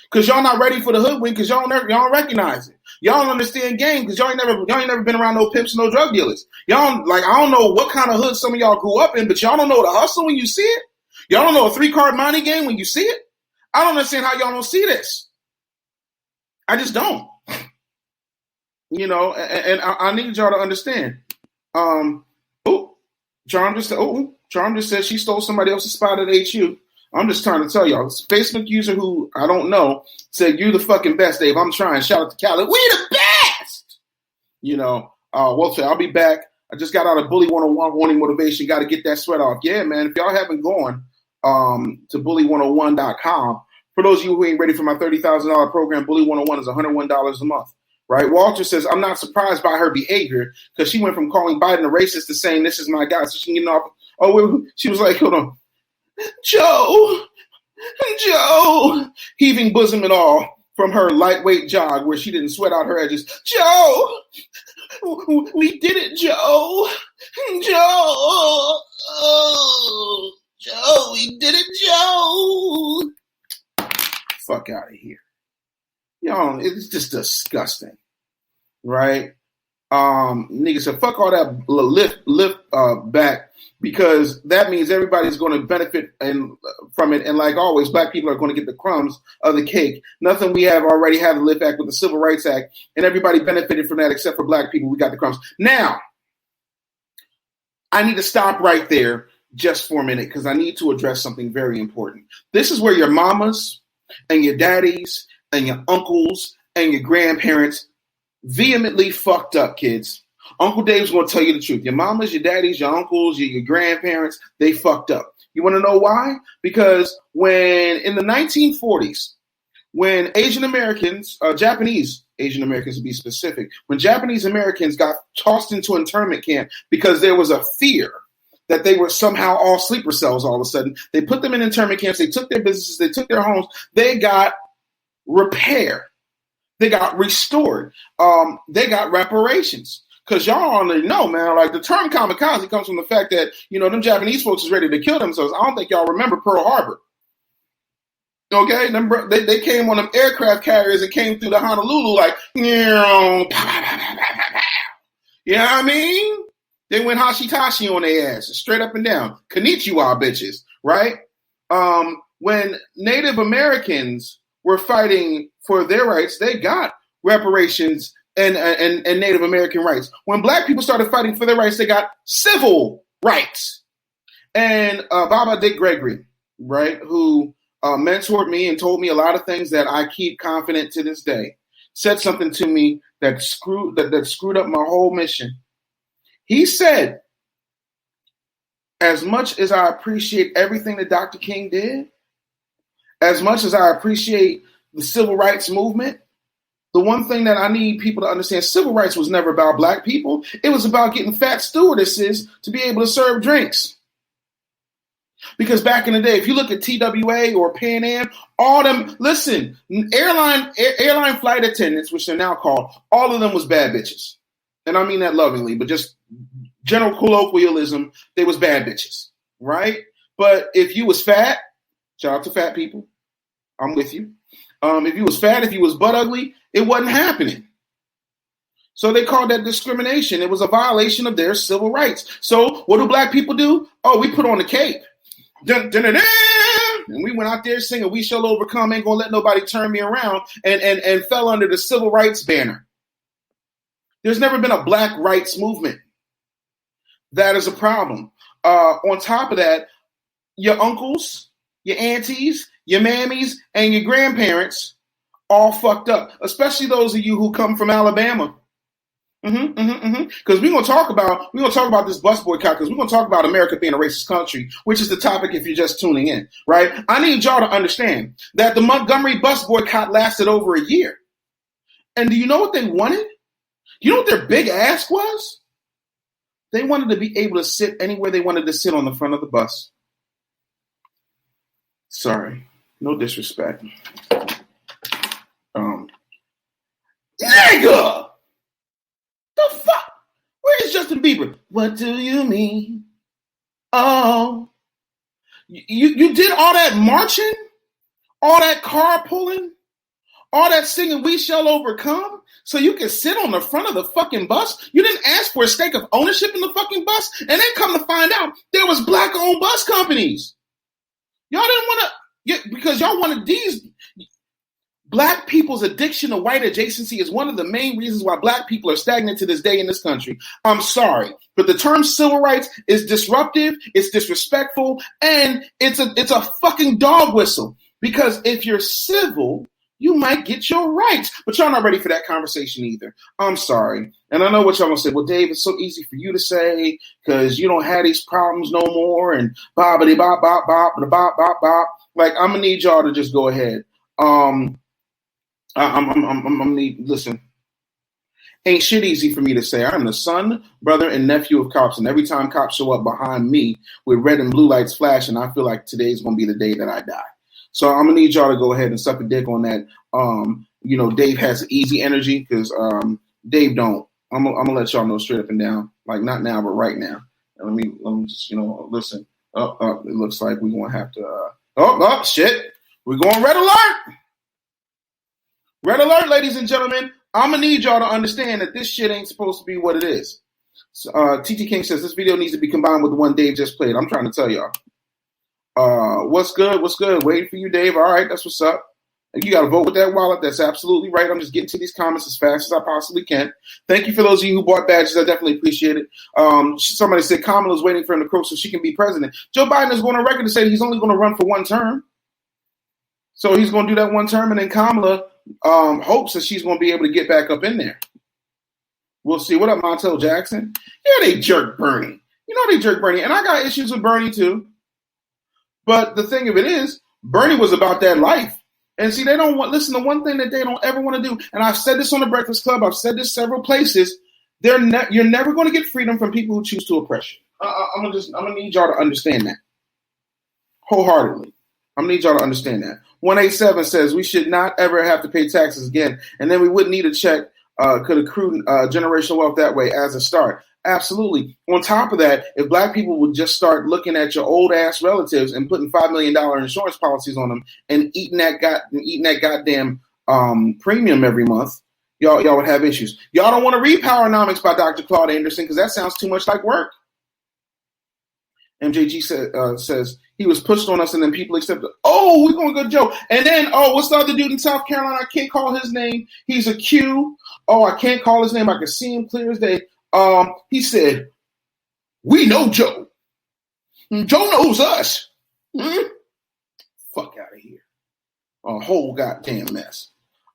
because y'all not ready for the hoodwink because y'all don't recognize it. Y'all don't understand game because y'all ain't never been around no pimps, no drug dealers. Y'all like I don't know what kind of hood some of y'all grew up in, but y'all don't know the hustle when you see it. Y'all don't know a 3-card money game when you see it. I don't understand how y'all don't see this. I just don't. You know, and I need y'all to understand. Charm just said she stole somebody else's spot at HU. I'm just trying to tell y'all. Facebook user who I don't know said, "You the fucking best, Dave. I'm trying." Shout out to Cali. We the best. You know, I'll be back. I just got out of Bully 101 Morning Motivation. Got to get that sweat off. Yeah, man. If y'all haven't gone to bully101.com, for those of you who ain't ready for my $30,000 program, Bully 101 is $101 a month. Right? Walter says, I'm not surprised by her behavior because she went from calling Biden a racist to saying this is my guy. So she, she was like, hold on. Joe, heaving bosom and all from her lightweight jog where she didn't sweat out her edges. Joe, we did it, Joe. Joe, we did it, Joe. Fuck out of here. Y'all, it's just disgusting, right? Nigga said, fuck all that lift back because that means everybody's going to benefit from it. And like always, black people are going to get the crumbs of the cake. Nothing we have already had the Lift Act with the Civil Rights Act, and everybody benefited from that except for black people. We got the crumbs. Now, I need to stop right there just for a minute because I need to address something very important. This is where your mamas and your daddies and your uncles and your grandparents vehemently fucked up, kids. Uncle Dave's going to tell you the truth. Your mamas, your daddies, your uncles, your grandparents, they fucked up. You want to know why? Because when in the 1940s, when Asian Americans, Japanese Asian Americans to be specific, when Japanese Americans got tossed into internment camp because there was a fear that they were somehow all sleeper cells all of a sudden, they put them in internment camps, they took their businesses, they took their homes, they got repair. They got restored. They got reparations. Because y'all already know, man, like the term kamikaze comes from the fact that, you know, them Japanese folks is ready to kill themselves. I don't think y'all remember Pearl Harbor. Okay? They came on them aircraft carriers and came through the Honolulu like, you know what I mean? They went Hashitashi on their ass, straight up and down. Konnichiwa, bitches, right? When Native Americans were fighting for their rights, they got reparations and Native American rights. When black people started fighting for their rights, they got civil rights. And Baba Dick Gregory, right, who mentored me and told me a lot of things that I keep confident to this day, said something to me that screwed up my whole mission. He said, as much as I appreciate everything that Dr. King did, as much as I appreciate the civil rights movement, the one thing that I need people to understand, civil rights was never about black people. It was about getting fat stewardesses to be able to serve drinks. Because back in the day, if you look at TWA or Pan Am, all them, listen, airline flight attendants, which they're now called, all of them was bad bitches. And I mean that lovingly, but just general colloquialism, they was bad bitches, right? But if you was fat, shout out to fat people, I'm with you. If you was fat, if you was butt ugly, it wasn't happening. So they called that discrimination. It was a violation of their civil rights. So what do black people do? Oh, we put on the cape. Dun, dun, dun, dun. And we went out there singing, "We Shall Overcome, Ain't Gonna Let Nobody Turn Me Around," and fell under the civil rights banner. There's never been a black rights movement. That is a problem. On top of that, your uncles, your aunties, your mammies, and your grandparents all fucked up, especially those of you who come from Alabama. Because we're gonna talk about this bus boycott, because we're gonna talk about America being a racist country, which is the topic if you're just tuning in, right? I need y'all to understand that the Montgomery bus boycott lasted over a year. And do you know what they wanted? You know what their big ask was? They wanted to be able to sit anywhere they wanted to sit on the front of the bus. Sorry, no disrespect. Nigga! The fuck? Where is Justin Bieber? What do you mean? Oh. You did all that marching? All that carpooling? All that singing, "We Shall Overcome," so you can sit on the front of the fucking bus? You didn't ask for a stake of ownership in the fucking bus? And then come to find out there was black-owned bus companies. Y'all didn't want to, because y'all wanted these. Black people's addiction to white adjacency is one of the main reasons why black people are stagnant to this day in this country. I'm sorry, but the term civil rights is disruptive, it's disrespectful, and it's a fucking dog whistle. Because if you're civil, you might get your rights. But y'all not ready for that conversation either. I'm sorry. And I know what y'all gonna say. Well, Dave, it's so easy for you to say because you don't have these problems no more, and bobbity bop bop bop bop bop bop. Like, I'm gonna need y'all to just go ahead. Listen, ain't shit easy for me to say. I'm the son, brother, and nephew of cops, and every time cops show up behind me with red and blue lights flashing, I feel like today's gonna be the day that I die. So I'm gonna need y'all to go ahead and suck a dick on that. Dave has easy energy because Dave don't. I'm gonna let y'all know straight up and down, like not now, but right now. And let me just listen. It looks like we're gonna have to. Shit, we're going red alert. Red alert, ladies and gentlemen. I'm going to need y'all to understand that this shit ain't supposed to be what it is. TT King says this video needs to be combined with the one Dave just played. I'm trying to tell y'all. What's good? What's good? Waiting for you, Dave. All right, that's what's up. You got to vote with that wallet. That's absolutely right. I'm just getting to these comments as fast as I possibly can. Thank you for those of you who bought badges. I definitely appreciate it. Somebody said Kamala's waiting for him to croak so she can be president. Joe Biden is going on record to say he's only going to run for one term. So he's going to do that one term, and then Kamala hopes that she's going to be able to get back up in there. We'll see. What up, Montel Jackson? Yeah, they jerk Bernie. They jerk Bernie. And I got issues with Bernie too. But the thing of it is, Bernie was about that life. And see, they don't want, listen, the one thing that they don't ever want to do, and I've said this on the Breakfast Club, I've said this several places, you're never going to get freedom from people who choose to oppress you. I'm going to need y'all to understand that. Wholeheartedly. I'm going to need y'all to understand that. 187 says we should not ever have to pay taxes again, and then we wouldn't need a check, could accrue generational wealth that way as a start. Absolutely. On top of that, if black people would just start looking at your old ass relatives and putting $5 million insurance policies on them and eating that goddamn premium every month, y'all would have issues. Y'all don't want to read Powernomics by Dr. Claude Anderson because that sounds too much like work. MJG says he was pushed on us and then people accepted. Oh, we're going to go Joe. And then, what's the other dude in South Carolina? I can't call his name. He's a Q. Oh, I can't call his name. I can see him clear as day. He said, "We know Joe. Joe knows us." Fuck out of here. A whole goddamn mess.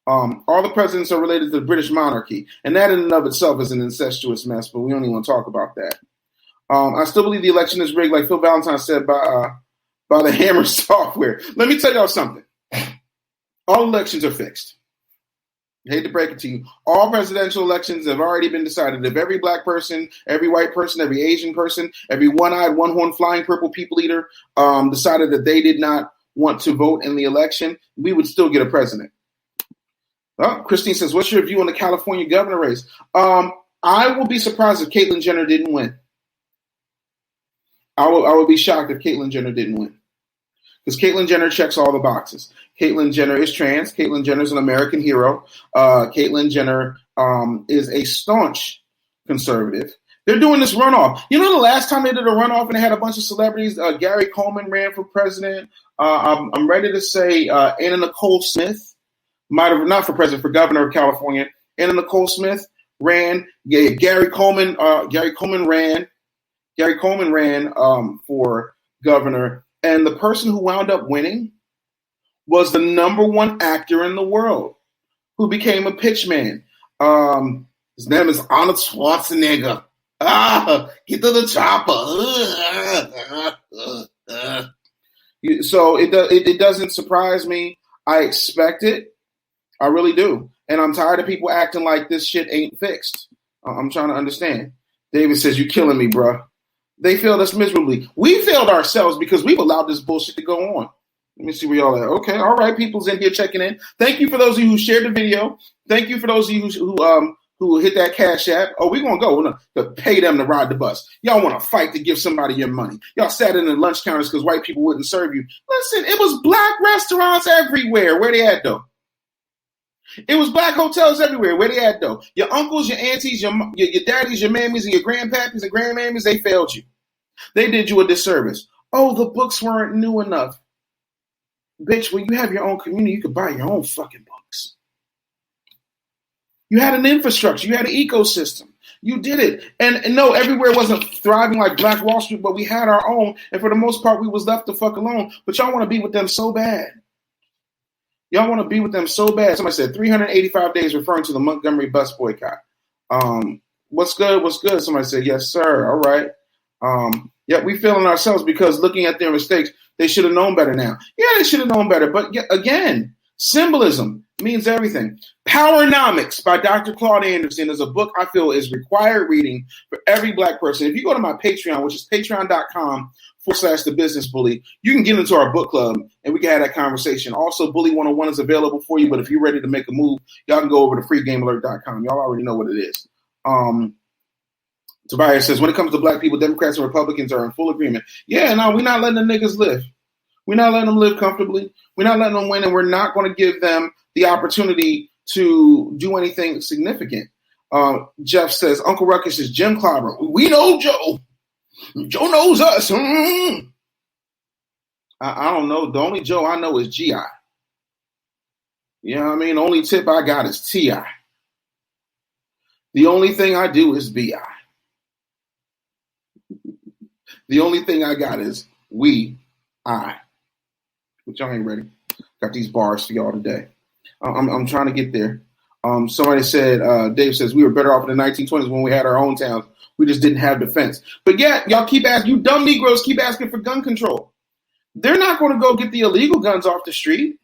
All the presidents are related to the British monarchy, and that in and of itself is an incestuous mess, but we don't even want to talk about that. I still believe the election is rigged, like Phil Valentine said, by the Hammer software. Let me tell y'all something. All elections are fixed. I hate to break it to you. All presidential elections have already been decided. If every black person, every white person, every Asian person, every one-eyed, one-horned, flying purple people eater decided that they did not want to vote in the election, we would still get a president. Well, Christine says, what's your view on the California governor race? I will be surprised if Caitlyn Jenner didn't win. I would be shocked if Caitlyn Jenner didn't win. Because Caitlyn Jenner checks all the boxes. Caitlyn Jenner is trans. Caitlyn Jenner is an American hero. Caitlyn Jenner is a staunch conservative. They're doing this runoff. You know the last time they did a runoff and they had a bunch of celebrities? Gary Coleman ran for president. I'm ready to say Anna Nicole Smith might have, not for president, for governor of California. Anna Nicole Smith ran. Yeah, Gary Coleman ran. Gary Coleman ran for governor. And the person who wound up winning was the #1 actor in the world who became a pitchman. His name is Arnold Schwarzenegger. Get to the chopper. So it doesn't surprise me. I expect it. I really do. And I'm tired of people acting like this shit ain't fixed. I'm trying to understand. David says, you're killing me, bro. They failed us miserably. We failed ourselves because we've allowed this bullshit to go on. Let me see where y'all at. Okay, all right. People's in here checking in. Thank you for those of you who shared the video. Thank you for those of you who hit that Cash App. Oh, we're going to go. We're going to pay them to ride the bus. Y'all want to fight to give somebody your money. Y'all sat in the lunch counters because white people wouldn't serve you. Listen, it was black restaurants everywhere. Where they at, though? It was black hotels everywhere. Where they at, though? Your uncles, your aunties, your daddies, your mammies, and your grandpappies and grandmammies, they failed you. They did you a disservice. Oh, the books weren't new enough. Bitch, when you have your own community, you could buy your own fucking books. You had an infrastructure. You had an ecosystem. You did it. And no, everywhere wasn't thriving like Black Wall Street, but we had our own. And for the most part, we was left the fuck alone. But y'all want to be with them so bad. Y'all want to be with them so bad. Somebody said 385 days referring to the Montgomery bus boycott. What's good? What's good? Somebody said, yes, sir. All right. Yeah, we failing ourselves because looking at their mistakes, they should have known better now. Yeah, they should have known better. But again, symbolism means everything. Powernomics by Dr. Claude Anderson is a book I feel is required reading for every black person. If you go to my Patreon, which is patreon.com/The Business Bully, you can get into our book club and we can have that conversation. Also, Bully 101 is available for you, but if you're ready to make a move, y'all can go over to freegamealert.com. Y'all already know what it is. Tobias says, when it comes to black people, Democrats and Republicans are in full agreement. Yeah, no, we're not letting the niggas live. We're not letting them live comfortably. We're not letting them win, and we're not going to give them the opportunity to do anything significant. Jeff says, Uncle Ruckus is Jim Clobber. We know Joe. Joe knows us. I don't know. The only Joe I know is G.I. You know what I mean? The only tip I got is T.I. The only thing I do is B.I. The only thing I got is I. But y'all ain't ready. Got these bars for y'all today. I'm trying to get there. Somebody said, Dave says, we were better off in the 1920s when we had our own towns. We just didn't have defense. But yeah, y'all keep asking, you dumb Negroes keep asking for gun control. They're not going to go get the illegal guns off the street.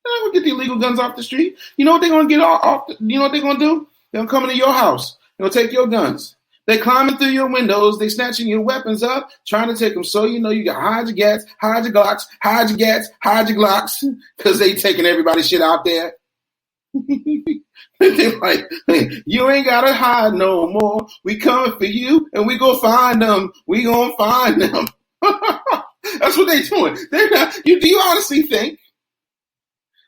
They're not going to get the illegal guns off the street. You know what they're going to get off? You know what they're going to do? They're going to come into your house. They're going to take your guns. They climbing through your windows. They snatching your weapons up, trying to take them. So you know you got hide your gats, hide your Glocks, hide your gats, hide your Glocks, because they taking everybody's shit out there. They're like, hey, you ain't gotta hide no more. We coming for you, and we gonna find them. We gonna find them. That's what they doing. They're not. Do you honestly think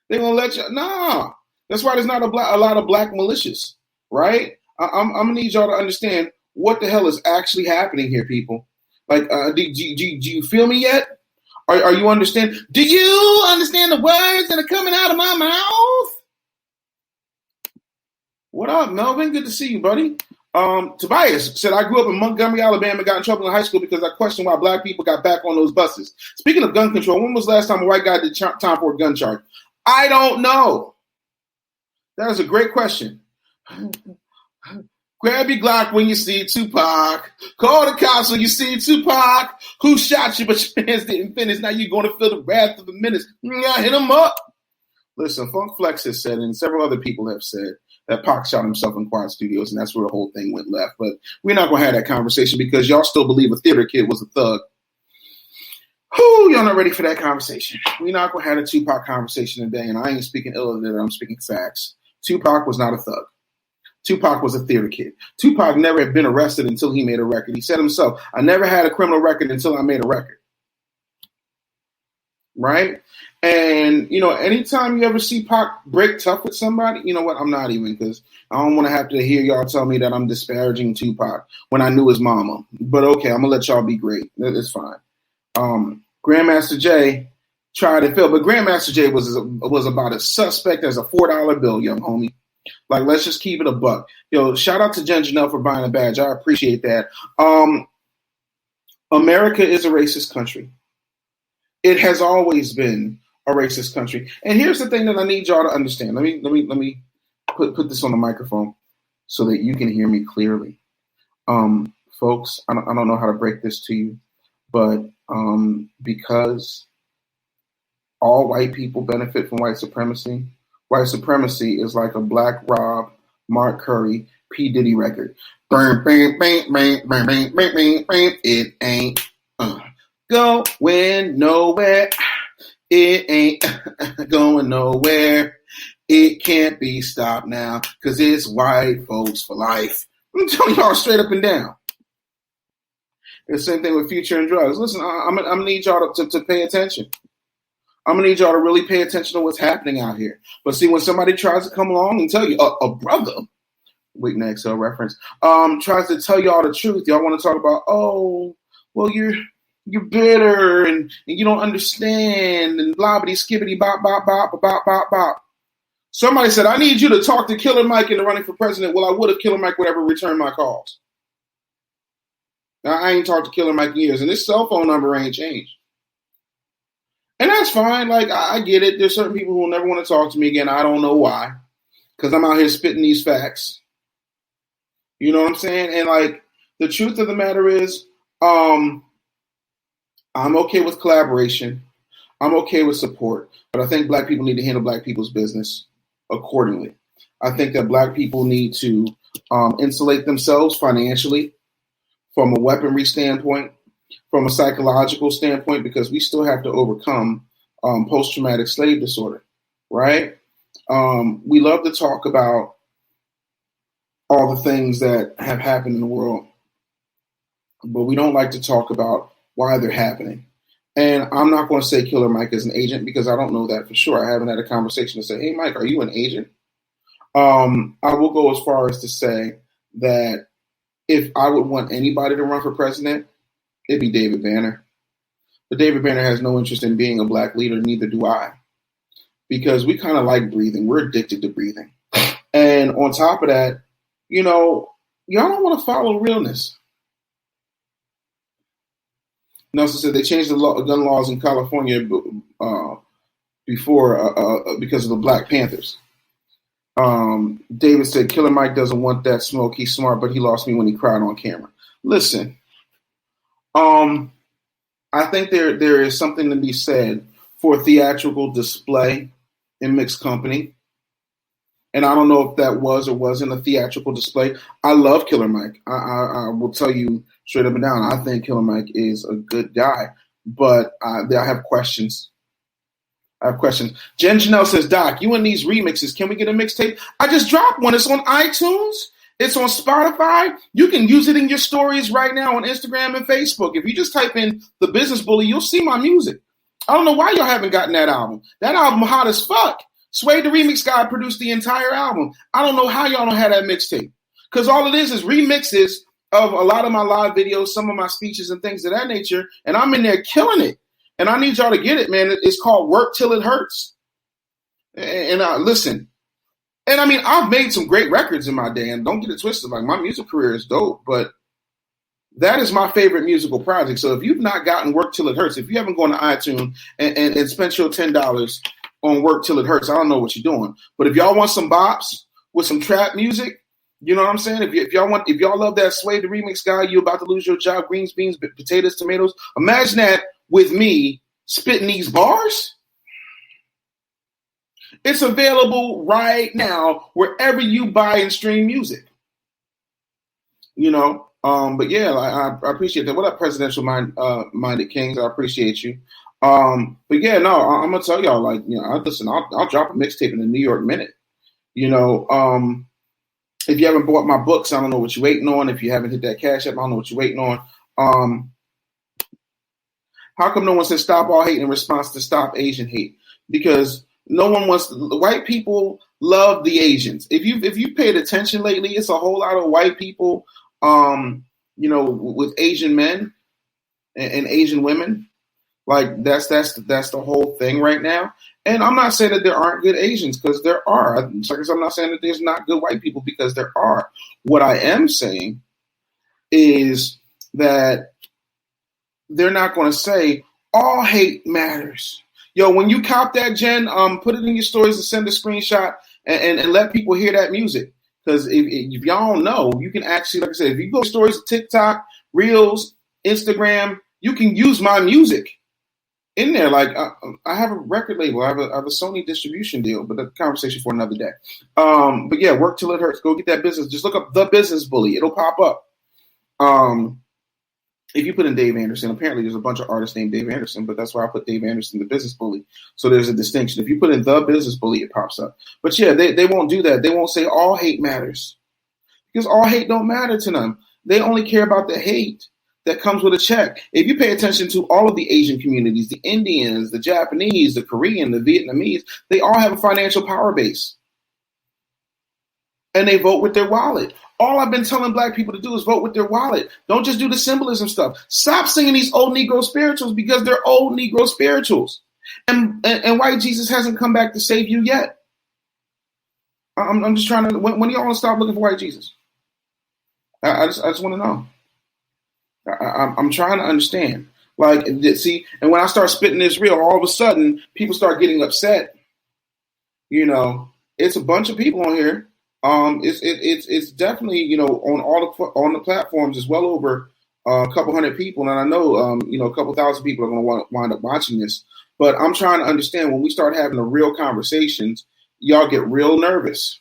they're gonna let you? Nah. That's why there's not a lot of black militias, right? I'm gonna need y'all to understand what the hell is actually happening here, people. Like, do you feel me yet? Are you understand? Do you understand the words that are coming out of my mouth? What up, Melvin? Good to see you, buddy. Tobias said, I grew up in Montgomery, Alabama, and got in trouble in high school because I questioned why black people got back on those buses. Speaking of gun control, when was the last time a white guy did time for a gun charge? I don't know. That is a great question. Grab your Glock when you see Tupac. Call the cops when you see Tupac. Who shot you, but your hands didn't finish. Now you're going to feel the wrath of the menace. Hit him up. Listen, Funk Flex has said, and several other people have said, that Pac shot himself in Quad Studios, and that's where the whole thing went left. But we're not going to have that conversation because y'all still believe a theater kid was a thug. Whew, y'all not ready for that conversation. We're not going to have a Tupac conversation today, and I ain't speaking ill of it. I'm speaking facts. Tupac was not a thug. Tupac was a theater kid. Tupac never had been arrested until he made a record. He said himself, I never had a criminal record until I made a record. Right? And, anytime you ever see Pac break tough with somebody, you know what? I'm not even, because I don't want to have to hear y'all tell me that I'm disparaging Tupac when I knew his mama. But okay, I'm going to let y'all be great. It's fine. Grandmaster Jay tried and failed, but Grandmaster Jay was about as suspect as a $4 bill, young homie. Like, let's just keep it a buck. Yo, shout out to Jen Janelle for buying a badge. I appreciate that. America is a racist country. It has always been a racist country. And here's the thing that I need y'all to understand. Let me put this on the microphone so that you can hear me clearly. Folks, I don't know how to break this to you, but because all white people benefit from white supremacy is like a Black Rob, Mark Curry, P. Diddy record. It ain't going nowhere. It ain't going nowhere. It can't be stopped now because it's white folks for life. I'm telling y'all straight up and down. The same thing with Future and drugs. Listen, I'm going to need y'all to pay attention. I'm going to need y'all to really pay attention to what's happening out here. But see, when somebody tries to come along and tell you, a brother, Wait, next reference, tries to tell y'all the truth, y'all want to talk about, oh, well, you're bitter and you don't understand and blah-bitty, skibbity, bop, bop, bop, bop, bop, bop. Somebody said, I need you to talk to Killer Mike into running for president. Well, I would have Killer Mike would ever return my calls. Now, I ain't talked to Killer Mike in years, and his cell phone number ain't changed. And that's fine. Like, I get it. There's certain people who will never want to talk to me again. I don't know why. Because I'm out here spitting these facts. You know what I'm saying? And, like, the truth of the matter is, I'm okay with collaboration. I'm okay with support. But I think black people need to handle black people's business accordingly. I think that black people need to insulate themselves financially from a weaponry standpoint, from a psychological standpoint, because we still have to overcome post-traumatic slave disorder, right? We love to talk about all the things that have happened in the world, but we don't like to talk about why they're happening. And I'm not going to say Killer Mike is an agent because I don't know that for sure. I haven't had a conversation to say, hey, Mike, are you an agent? I will go as far as to say that if I would want anybody to run for president, it'd be David Banner. But David Banner has no interest in being a black leader, neither do I. Because we kind of like breathing. We're addicted to breathing. And on top of that, y'all don't want to follow realness. Nelson said they changed the gun laws in California before because of the Black Panthers. David said Killer Mike doesn't want that smoke. He's smart, but he lost me when he cried on camera. Listen, I think there is something to be said for theatrical display in mixed company. And I don't know if that was or wasn't a theatrical display. I love Killer Mike. I will tell you straight up and down, I think Killer Mike is a good guy. But I have questions. Jen Janelle says, Doc, you and these remixes, can we get a mixtape? I just dropped one. It's on iTunes. It's on Spotify. You can use it in your stories right now on Instagram and Facebook. If you just type in The Business Bully, you'll see my music. I don't know why y'all haven't gotten that album. That album hot as fuck. Sway the Remix Guy produced the entire album. I don't know how y'all don't have that mixtape. Because all it is remixes of a lot of my live videos, some of my speeches and things of that nature. And I'm in there killing it. And I need y'all to get it, man. It's called Work Till It Hurts. And listen, And I mean, I've made some great records in my day, and don't get it twisted. Like, my music career is dope, but that is my favorite musical project. So if you've not gotten Work Till It Hurts, if you haven't gone to iTunes and spent your $10 on Work Till It Hurts, I don't know what you're doing. But if y'all want some bops with some trap music, you know what I'm saying? If y'all love that Sway the Remix guy, you about to lose your job, greens, beans, potatoes, tomatoes. Imagine that with me spitting these bars. It's available right now wherever you buy and stream music. You know, but yeah, I appreciate that. What up, presidential minded kings? I appreciate you. But yeah, no, I'm gonna tell y'all, like, you know, I'll drop a mixtape in the New York Minute. You know, if you haven't bought my books, I don't know what you're waiting on. If you haven't hit that Cash App, I don't know what you're waiting on. How come no one says stop all hate in response to stop Asian hate? Because no one wants the white people love the Asians. If you paid attention lately, it's a whole lot of white people, you know, with Asian men and Asian women. Like that's the whole thing right now. And I'm not saying that there aren't good Asians, because there are. I'm not saying that there's not good white people, because there are. What I am saying is that they're not going to say all hate matters. Yo, when you cop that, Jen, put it in your stories and send a screenshot and let people hear that music. Because if y'all don't know, you can actually, like I said, if you go to stories, TikTok, Reels, Instagram, you can use my music in there. Like, I have a record label. I have a Sony distribution deal, but that's a conversation for another day. But yeah, Work Till It Hurts. Go get that business. Just look up The Business Bully. It'll pop up. If you put in Dave Anderson, apparently there's a bunch of artists named Dave Anderson, but that's why I put Dave Anderson, The Business Bully. So there's a distinction. If you put in The Business Bully, it pops up. But yeah, they won't do that. They won't say all hate matters, because all hate don't matter to them. They only care about the hate that comes with a check. If you pay attention to all of the Asian communities, the Indians, the Japanese, the Korean, the Vietnamese, they all have a financial power base. And they vote with their wallet. All I've been telling black people to do is vote with their wallet. Don't just do the symbolism stuff. Stop singing these old Negro spirituals, because they're old Negro spirituals. And white Jesus hasn't come back to save you yet. I'm just trying to, when y'all want to stop looking for white Jesus? I just want to know. I'm trying to understand. Like, see, and when I start spitting this real, all of a sudden people start getting upset. You know, it's a bunch of people on here. It's definitely, you know, on the platforms, it's well over a couple hundred people, and I know you know, a couple thousand people are going to wind up watching this. But I'm trying to understand, when we start having the real conversations, y'all get real nervous.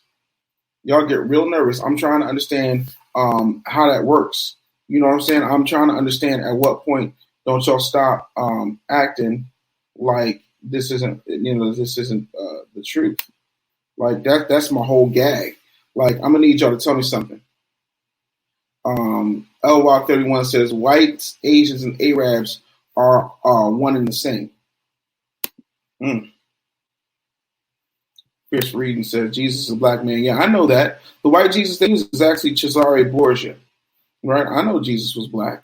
I'm trying to understand how that works. You know what I'm saying? I'm trying to understand at what point don't y'all stop acting like this isn't the truth. Like that's my whole gag. Like, I'm gonna need y'all to tell me something. LWalk31 says whites, Asians, and Arabs are one and the same. Chris Reedon says Jesus is a black man. Yeah, I know that. The white Jesus thing is actually Cesare Borgia, right? I know Jesus was black,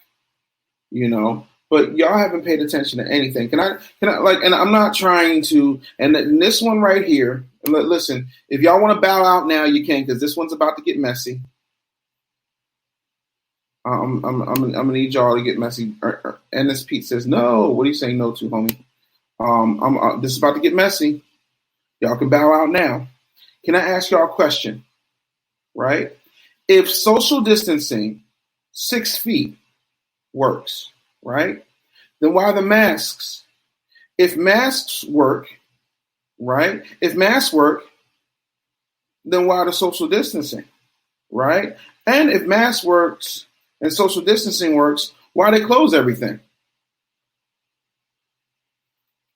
you know, but y'all haven't paid attention to anything. Can I like? And I'm not trying to. And this one right here. Listen, if y'all want to bow out now, you can, because this one's about to get messy. I'm gonna need y'all to get messy. NS Pete says no. What are you saying no to, homie? This is about to get messy. Y'all can bow out now. Can I ask y'all a question? Right? If social distancing 6 feet works, right? Then why the masks? If masks work, right? If masks work, then why the social distancing, right? And if masks works and social distancing works, why they close everything?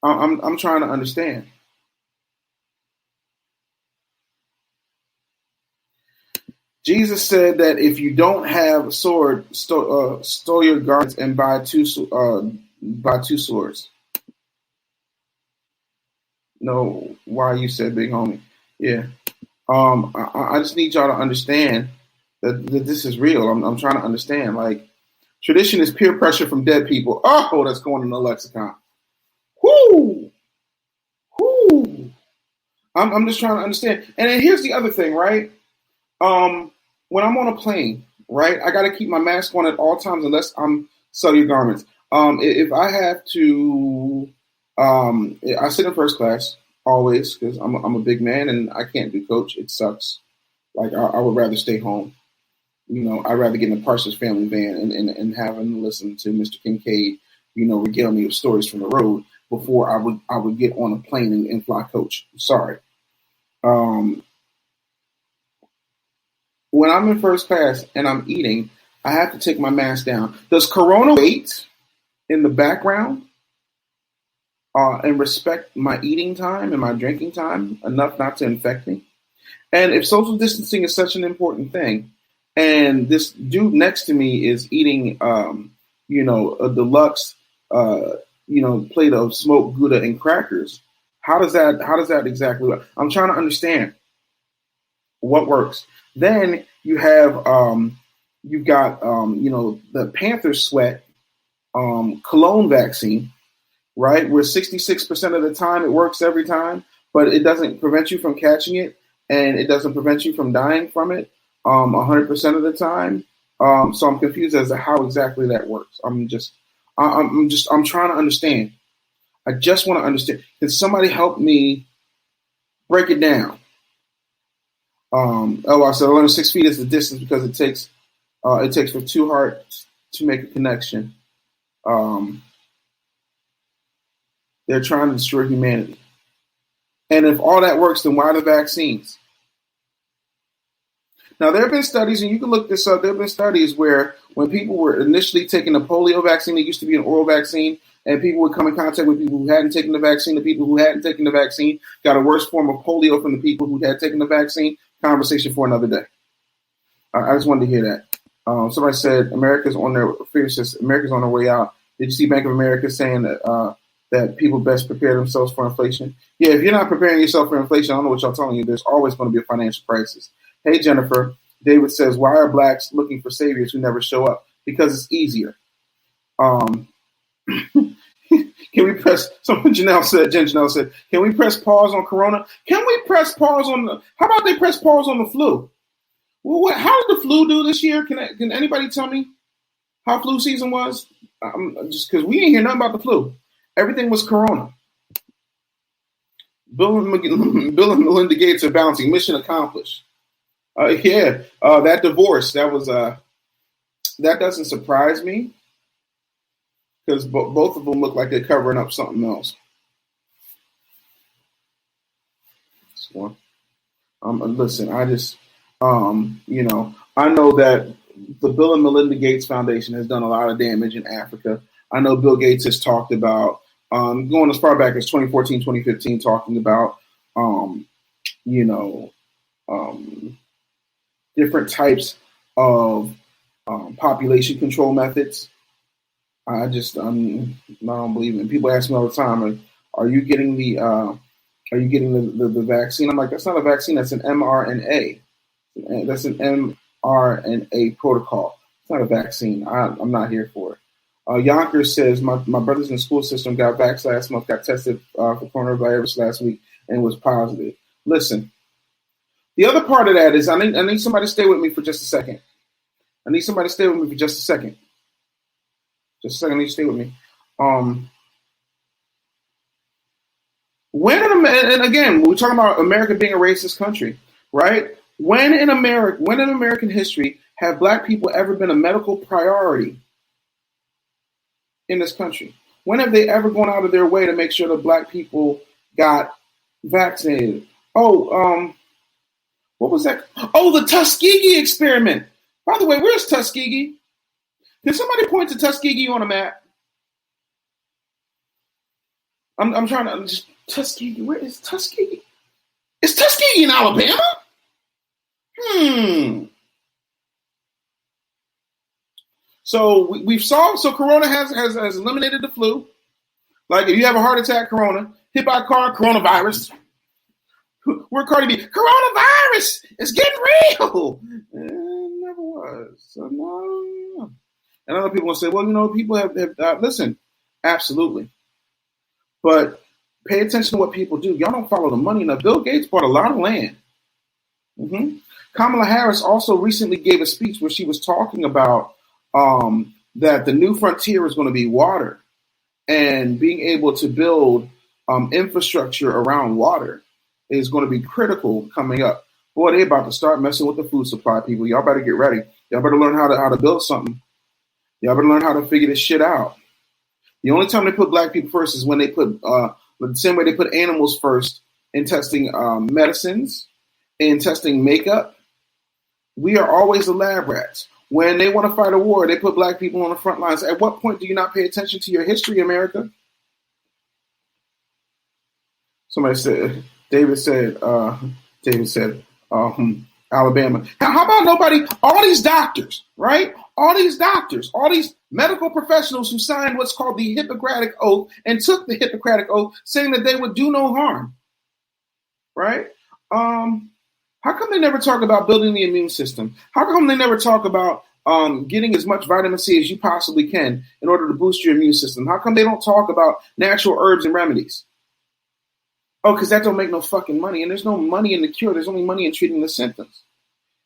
I'm trying to understand. Jesus said that if you don't have a sword, store your garments and buy two swords. No, why you said big homie? Yeah. I just need y'all to understand that this is real. I'm trying to understand. Like, tradition is peer pressure from dead people. Oh, that's going in the lexicon. Whoo! Whoo! I'm just trying to understand. And then here's the other thing, right? When I'm on a plane, right, I got to keep my mask on at all times unless I'm cellular garments. If I have to, I sit in first class always because I'm a big man and I can't do coach. It sucks. Like I would rather stay home. I'd rather get in the Parsons family van and having to listen to Mr. Kincaid, regale me of stories from the road before I would get on a plane and fly coach. Sorry. When I'm in first class and I'm eating, I have to take my mask down. Does Corona wait in the background and respect my eating time and my drinking time enough not to infect me? And if social distancing is such an important thing, and this dude next to me is eating, a deluxe, plate of smoked Gouda and crackers, how does that exactly work? I'm trying to understand what works. Then you have, you've got, the Panther Sweat cologne vaccine, right? Where 66% of the time it works every time, but it doesn't prevent you from catching it, and it doesn't prevent you from dying from it 100% of the time. So I'm confused as to how exactly that works. I'm trying to understand. I just want to understand. Can somebody help me break it down? I said 6 feet is the distance because it takes for two hearts to make a connection. They're trying to destroy humanity. And if all that works, then why the vaccines? Now, there have been studies, and you can look this up. There have been studies where when people were initially taking the polio vaccine, it used to be an oral vaccine, and people would come in contact with people who hadn't taken the vaccine. The people who hadn't taken the vaccine got a worse form of polio from the people who had taken the vaccine. Conversation for another day. I just wanted to hear that. Somebody said America's on their way out. Did you see Bank of America saying that people best prepare themselves for inflation? Yeah, if you're not preparing yourself for inflation, I don't know what y'all telling you. There's always going to be a financial crisis. Hey, Jennifer. David says, why are blacks looking for saviors who never show up? Because it's easier. Can we press, Jen Janelle said, can we press pause on Corona? Can we press pause on how about they press pause on the flu? Well, how did the flu do this year? Can anybody tell me how flu season was? Just because we didn't hear nothing about the flu. Everything was Corona. Bill and Melinda Gates are bouncing. Mission accomplished. That divorce, that doesn't surprise me because both of them look like they're covering up something else. Listen, I just, I know that the Bill and Melinda Gates Foundation has done a lot of damage in Africa. I know Bill Gates has talked about, going as far back as 2014, 2015, talking about, different types of population control methods. I don't believe it. People ask me all the time, "Are you getting the vaccine?" I'm like, "That's not a vaccine. That's an mRNA. That's an mRNA protocol. It's not a vaccine. I'm not here for it." Yonkers says, "My brothers in the school system got vaxxed last month. Got tested for coronavirus last week and was positive." Listen. The other part of that is I need somebody to stay with me for just a second. I need somebody to stay with me for just a second. Just a second, I need you to stay with me. And again, we're talking about America being a racist country, right? When in American history have black people ever been a medical priority in this country? When have they ever gone out of their way to make sure that black people got vaccinated? What was that? Oh, the Tuskegee experiment. By the way, where's Tuskegee? Can somebody point to Tuskegee on a map? I'm trying to just Tuskegee. Where is Tuskegee? Is Tuskegee in Alabama? So we've solved. So Corona has eliminated the flu. Like if you have a heart attack, Corona. Hit by a car, coronavirus. Where Cardi B, coronavirus is getting real. It never was. So no. And other people will say, well, people have listen, absolutely. But Pay attention to what people do. Y'all don't follow the money enough. Bill Gates bought a lot of land. Kamala Harris also recently gave a speech where she was talking about that the new frontier is going to be water and being able to build infrastructure around water is going to be critical coming up. Boy, they about to start messing with the food supply, people. Y'all better get ready. Y'all better learn how to build something. Y'all better learn how to figure this shit out. The only time they put black people first is when they put the same way they put animals first in testing medicines, in testing makeup. We are always the lab rats. When they want to fight a war, they put black people on the front lines. At what point do you not pay attention to your history, America? Somebody said, David said, Alabama. How about nobody, all these doctors, right? All these doctors, all these medical professionals who signed what's called the Hippocratic Oath and took the Hippocratic Oath saying that they would do no harm, right? How come they never talk about building the immune system? How come they never talk about getting as much vitamin C as you possibly can in order to boost your immune system? How come they don't talk about natural herbs and remedies? Oh, because that don't make no fucking money. And there's no money in the cure. There's only money in treating the symptoms.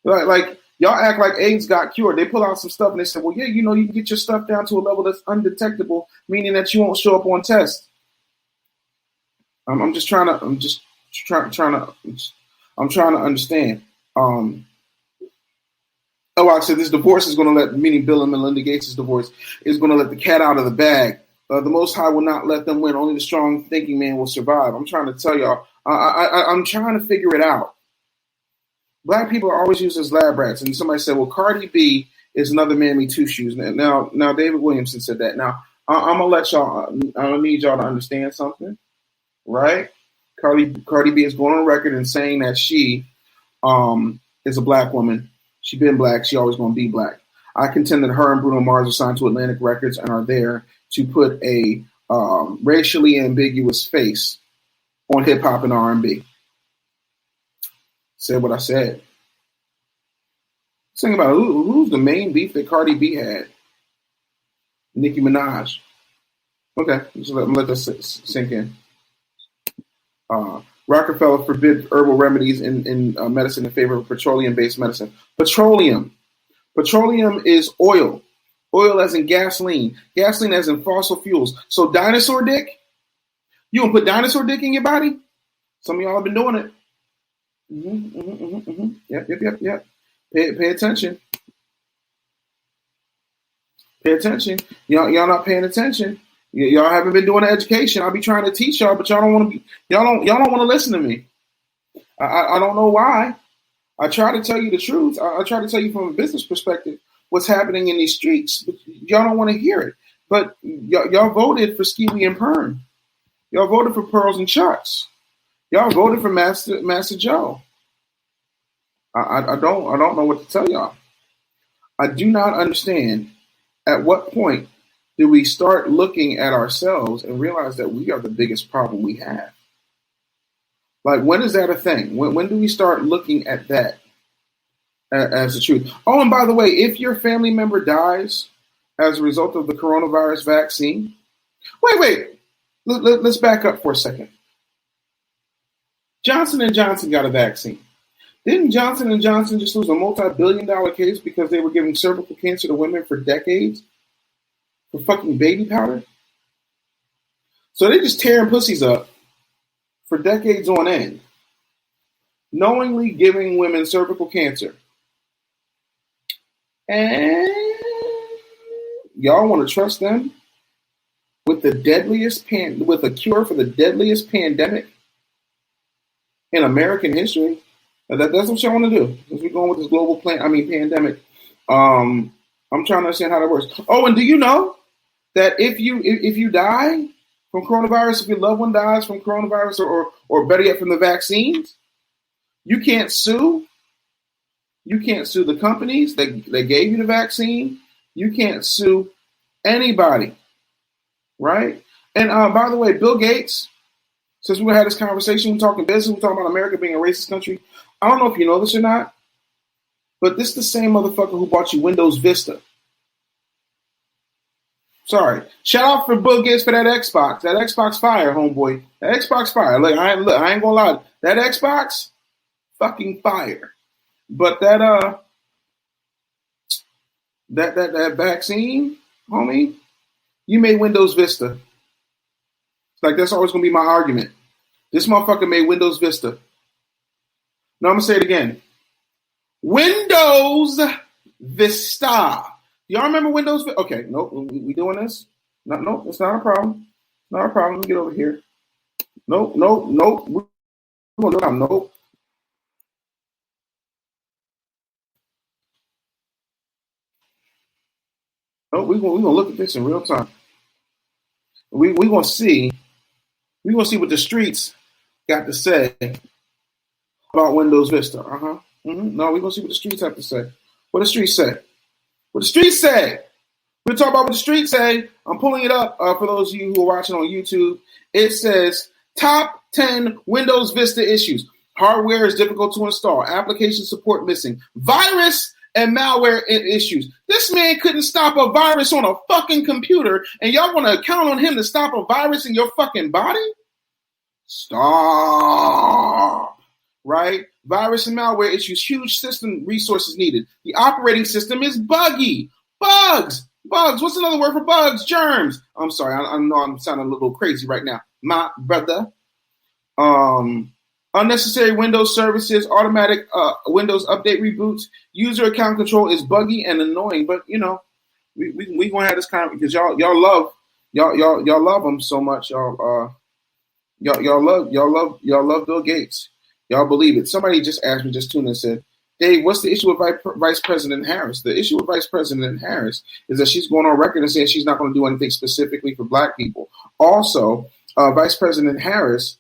Like y'all act like AIDS got cured. They pull out some stuff and they say, well, yeah, you know, you can get your stuff down to a level that's undetectable, meaning that you won't show up on tests. I'm trying to understand. I said this divorce is going to meaning Bill and Melinda Gates' divorce, is going to let the cat out of the bag. The Most High will not let them win. Only the strong thinking man will survive. I'm trying to tell y'all. I'm trying to figure it out. Black people are always used as lab rats. And somebody said, well, Cardi B is another Mammy Two Shoes. Now, David Williamson said that. Now, I'm going to let y'all, I need y'all to understand something, right? Cardi B is going on record and saying that she is a black woman. She's been black. She always going to be black. I contend that her and Bruno Mars are signed to Atlantic Records and are there to put a racially ambiguous face on hip hop and R&B. Said what I said. Think about it. Who's the main beef that Cardi B had? Nicki Minaj. Okay, just let that sink in. Rockefeller forbid herbal remedies in medicine in favor of petroleum-based medicine. Petroleum is oil. Oil as in gasoline. Gasoline as in fossil fuels. So dinosaur dick? You gonna put dinosaur dick in your body? Some of y'all have been doing it. Yep. Pay attention. Pay attention. Y'all not paying attention. Y'all haven't been doing the education. I'll be trying to teach y'all, but y'all don't want to be. Y'all don't want to listen to me. I don't know why. I try to tell you the truth. I try to tell you from a business perspective what's happening in these streets, but y'all don't want to hear it. But y'all voted for Skeevy and Pern. Y'all voted for Pearls and Chucks. Y'all voted for Master Joe. I don't know what to tell y'all. I do not understand at what point do we start looking at ourselves and realize that we are the biggest problem we have. Like, when is that a thing? When do we start looking at that as the truth? Oh, and by the way, if your family member dies as a result of the coronavirus vaccine, wait. Let's back up for a second. Johnson & Johnson got a vaccine. Didn't Johnson & Johnson just lose a multi-billion-dollar case because they were giving cervical cancer to women for decades for fucking baby powder? So they just tearing pussies up for decades on end, knowingly giving women cervical cancer. And y'all want to trust them with the with a cure for the deadliest pandemic in American history? That's what y'all want to do. As we're going with this global pandemic. I'm trying to understand how that works. Oh, and do you know that if you die from coronavirus, if your loved one dies from coronavirus or better yet from the vaccines, you can't sue. You can't sue the companies that gave you the vaccine. You can't sue anybody, right? And by the way, Bill Gates, since we had this conversation, we're talking business, we're talking about America being a racist country. I don't know if you know this or not, but this is the same motherfucker who bought you Windows Vista. Sorry. Shout out for Bill Gates for that Xbox. That Xbox fire, homeboy. That Xbox fire. Look, I ain't gonna lie. That Xbox, fucking fire. But that vaccine, homie, you made Windows Vista. It's like that's always gonna be my argument. This motherfucker made Windows Vista. No, I'm gonna say it again. Windows Vista. Y'all remember Windows Vista? Okay, nope. We doing this? No, it's not a problem. Not a problem. Let me get over here. Nope. We're gonna do it. Nope. Nope. We're gonna look at this in real time. We're gonna see. We're gonna see what the streets got to say about Windows Vista. No, we're gonna see what the streets have to say. What the streets say? What the streets say? We're talking about what the streets say. I'm pulling it up for those of you who are watching on YouTube. It says top 10 Windows Vista issues. Hardware is difficult to install. Application support missing. Virus and malware issues. This man couldn't stop a virus on a fucking computer, and y'all want to count on him to stop a virus in your fucking body? Stop. Right? Virus and malware issues. Huge system resources needed. The operating system is buggy. Bugs. What's another word for bugs? Germs. I'm sorry. I know I'm sounding a little crazy right now. My brother. Unnecessary Windows services, automatic Windows update reboots, user account control is buggy and annoying. But you know, we gonna have this kind of because y'all love them so much. Y'all love Bill Gates. Y'all believe it. Somebody just asked me, just tuned in and said, Dave, what's the issue with Vice President Harris? The issue with Vice President Harris is that she's going on record and saying she's not going to do anything specifically for Black people. Also, Vice President Harris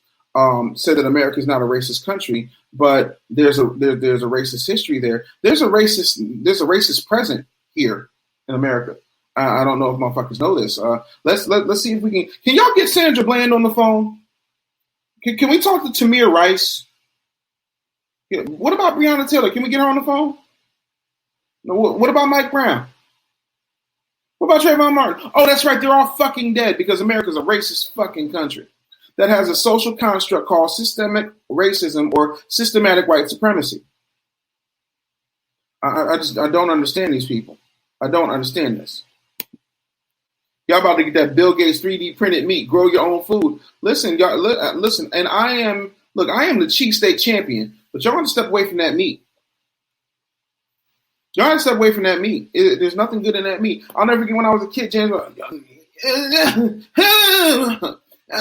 said that America is not a racist country, but there's a racist history there. There's a racist present here in America. I don't know if motherfuckers know this. Let's see if we can. Can y'all get Sandra Bland on the phone? Can we talk to Tamir Rice? Yeah, what about Breonna Taylor? Can we get her on the phone? No, what about Mike Brown? What about Trayvon Martin? Oh, that's right. They're all fucking dead because America's a racist fucking country that has a social construct called systemic racism or systematic white supremacy. I don't understand these people. I don't understand this. Y'all about to get that Bill Gates 3D printed meat, grow your own food. Listen, y'all, listen, and I am the cheesesteak champion, but y'all want to step away from that meat. Y'all want to step away from that meat. There's nothing good in that meat. I'll never forget when I was a kid, James.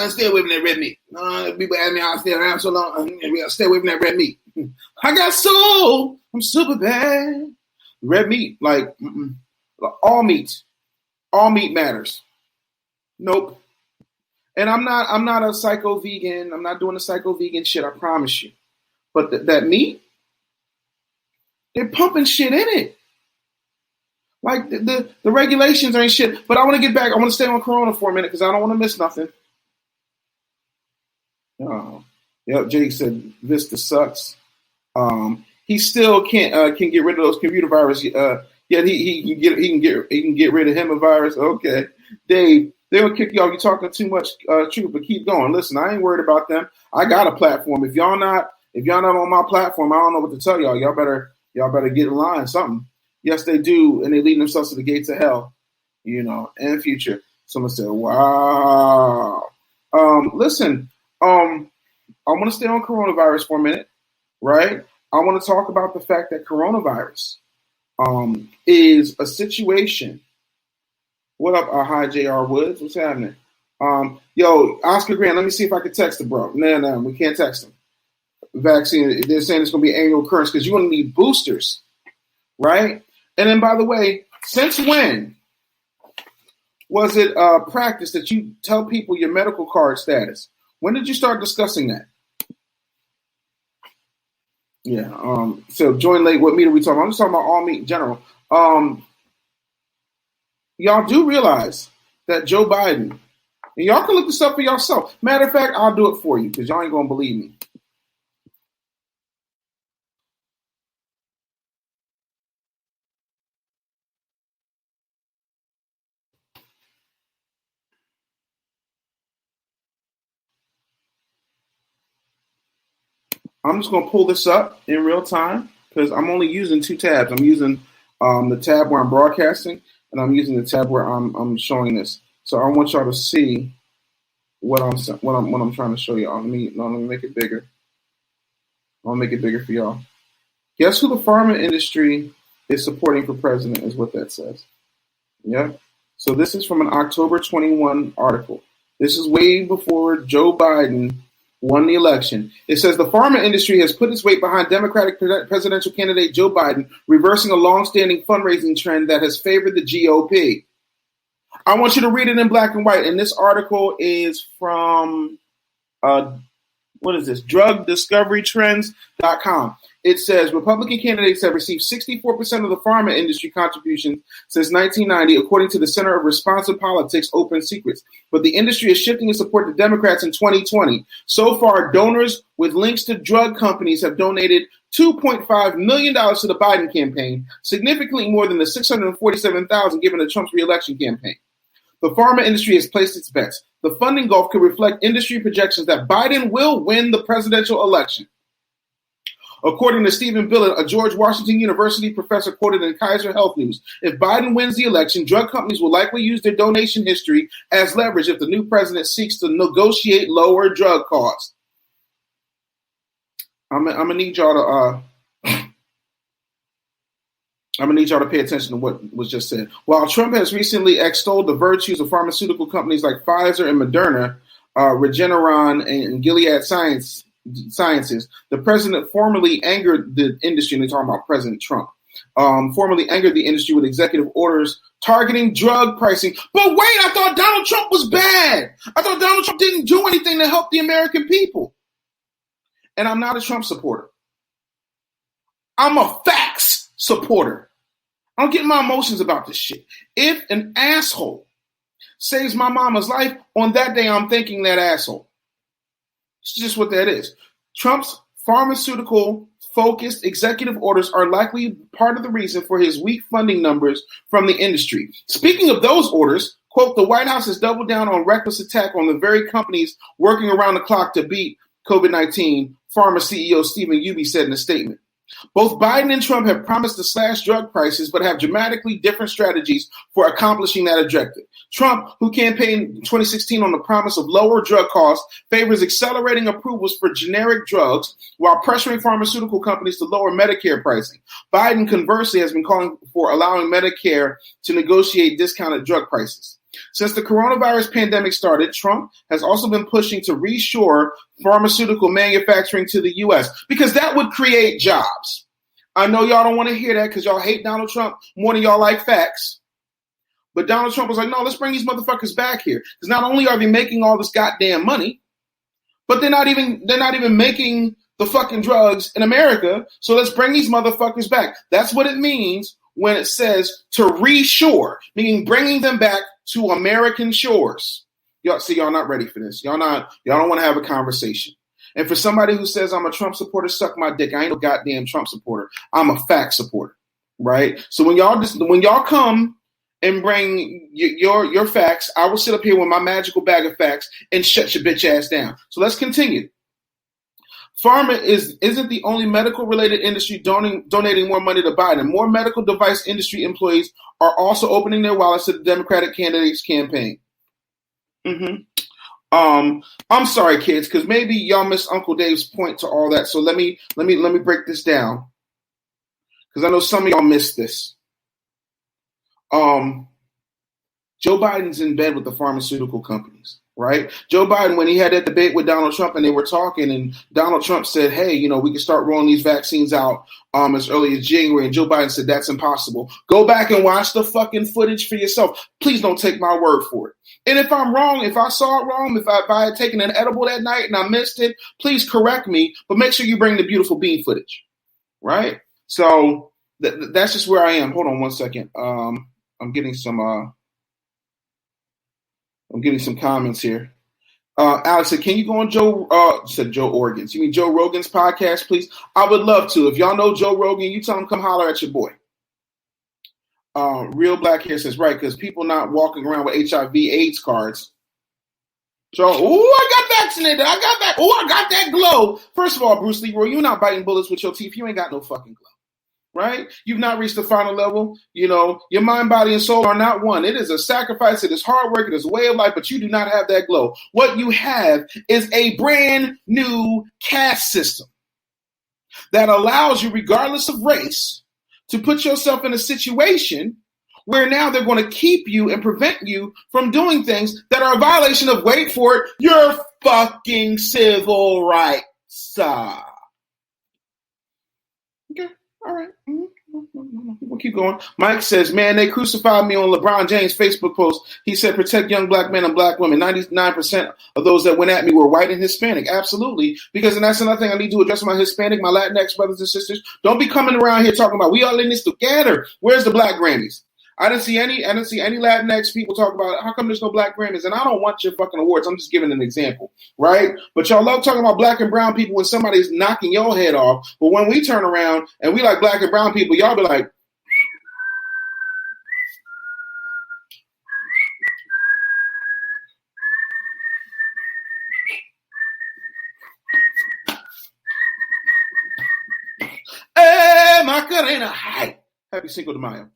Stay away from that red meat. People ask me how I stay around so long. Stay away from that red meat. I got soul. I'm super bad. Red meat, like all meat matters. Nope. And I'm not a psycho vegan. I'm not doing the psycho vegan shit. I promise you. But that meat, they're pumping shit in it. Like the regulations ain't shit. But I want to get back. I want to stay on Corona for a minute because I don't want to miss nothing. Yep, Jake said Vista sucks. He still can get rid of those computer viruses. Yet he can get rid of him a virus. Okay, Dave, they will kick you off. You're talking too much truth, but keep going. Listen, I ain't worried about them. I got a platform. If y'all not on my platform, I don't know what to tell y'all. Y'all better get in line. Something. Yes, they do, and they lead themselves to the gates of hell. You know, in the future. Someone said, "Wow." Listen. I want to stay on coronavirus for a minute, right? I want to talk about the fact that coronavirus is a situation. What up, hi J.R. Woods? What's happening? Yo, Oscar Grant, let me see if I can text him, bro. No, we can't text him. Vaccine, they're saying it's going to be annual occurrence because you're going to need boosters, right? And then, by the way, since when was it practice that you tell people your medical card status? When did you start discussing that? Yeah. So join late. What meat are we talking about? I'm just talking about all meat in general. Y'all do realize that Joe Biden, and y'all can look this up for yourself. Matter of fact, I'll do it for you because y'all ain't gonna believe me. I'm just going to pull this up in real time because I'm only using two tabs. I'm using the tab where I'm broadcasting, and I'm using the tab where I'm showing this. So I want y'all to see what I'm trying to show y'all. Let me make it bigger. I'll make it bigger for y'all. Guess who the pharma industry is supporting for president is what that says. Yeah. So this is from an October 21 article. This is way before Joe Biden won the election. It says the pharma industry has put its weight behind Democratic presidential candidate Joe Biden, reversing a long-standing fundraising trend that has favored the GOP. I want you to read it in black and white. And this article is from, drugdiscoverytrends.com. It says Republican candidates have received 64% of the pharma industry contributions since 1990, according to the Center of Responsive Politics Open Secrets. But the industry is shifting its support to Democrats in 2020. So far, donors with links to drug companies have donated $2.5 million to the Biden campaign, significantly more than the $647,000 given to Trump's re-election campaign. The pharma industry has placed its bets. The funding gulf could reflect industry projections that Biden will win the presidential election. According to Stephen Billett, a George Washington University professor quoted in Kaiser Health News, if Biden wins the election, drug companies will likely use their donation history as leverage if the new president seeks to negotiate lower drug costs. I'm gonna need y'all to pay attention to what was just said. While Trump has recently extolled the virtues of pharmaceutical companies like Pfizer and Moderna, Regeneron, and Gilead Sciences, the president formally angered the industry, and they're talking about President Trump, formally angered the industry with executive orders targeting drug pricing. But wait, I thought Donald Trump was bad. I thought Donald Trump didn't do anything to help the American people. And I'm not a Trump supporter. I'm a facts supporter. I don't get my emotions about this shit. If an asshole saves my mama's life, on that day I'm thanking that asshole. It's just what that is. Trump's pharmaceutical-focused executive orders are likely part of the reason for his weak funding numbers from the industry. Speaking of those orders, quote, the White House has doubled down on reckless attack on the very companies working around the clock to beat COVID-19, pharma CEO Stephen Hubie said in a statement. Both Biden and Trump have promised to slash drug prices, but have dramatically different strategies for accomplishing that objective. Trump, who campaigned in 2016 on the promise of lower drug costs, favors accelerating approvals for generic drugs while pressuring pharmaceutical companies to lower Medicare pricing. Biden, conversely, has been calling for allowing Medicare to negotiate discounted drug prices. Since the coronavirus pandemic started, Trump has also been pushing to reshore pharmaceutical manufacturing to the U.S. because that would create jobs. I know y'all don't want to hear that because y'all hate Donald Trump more than y'all like facts. But Donald Trump was like, no, let's bring these motherfuckers back here. Because not only are they making all this goddamn money, but they're not even making the fucking drugs in America. So let's bring these motherfuckers back. That's what it means when it says to reshore, meaning bringing them back to American shores. Y'all not ready for this. Y'all don't want to have a conversation. And for somebody who says I'm a Trump supporter, suck my dick. I ain't no goddamn Trump supporter. I'm a fact supporter, right? So when y'all come and bring your facts, I will sit up here with my magical bag of facts and shut your bitch ass down. So let's continue. Pharma isn't the only medical-related industry donating more money to Biden. More medical device industry employees are also opening their wallets to the Democratic candidate's campaign. I'm sorry, kids, because maybe y'all missed Uncle Dave's point to all that. So let me break this down, because I know some of y'all missed this. Joe Biden's in bed with the pharmaceutical companies. Right? Joe Biden, when he had that debate with Donald Trump and they were talking, and Donald Trump said, hey, we can start rolling these vaccines out as early as January. And Joe Biden said, that's impossible. Go back and watch the fucking footage for yourself. Please don't take my word for it. And if I'm wrong, if I saw it wrong, if I had taken an edible that night and I missed it, please correct me. But make sure you bring the beautiful bean footage. Right? So that's just where I am. Hold on one second. I'm getting some comments here. Alex said, can you go on Joe Rogan's? You mean Joe Rogan's podcast, please? I would love to. If y'all know Joe Rogan, you tell him come holler at your boy. Real Black Hair says, right, because people not walking around with HIV AIDS cards. So, I got vaccinated. I got that glow. First of all, Bruce Leroy, you're not biting bullets with your teeth. You ain't got no fucking glow, right? You've not reached the final level. You know, your mind, body, and soul are not one. It is a sacrifice. It is hard work. It is a way of life, but you do not have that glow. What you have is a brand new caste system that allows you, regardless of race, to put yourself in a situation where now they're going to keep you and prevent you from doing things that are a violation of, wait for it, your fucking civil rights. Okay, all right. We'll keep going. Mike says, man, they crucified me on LeBron James' Facebook post. He said, protect young black men and black women. 99% of those that went at me were white and Hispanic. Absolutely. Because, and that's another thing I need to address, my Hispanic, my Latinx brothers and sisters. Don't be coming around here talking about we all in this together. Where's the black Grammys? I didn't see any Latinx people talk about how come there's no black Grammys, and I don't want your fucking awards. I'm just giving an example, right? But y'all love talking about black and brown people when somebody's knocking your head off. But when we turn around and we like black and brown people, y'all be like, hey, Macarena, hi. Happy Cinco de Mayo.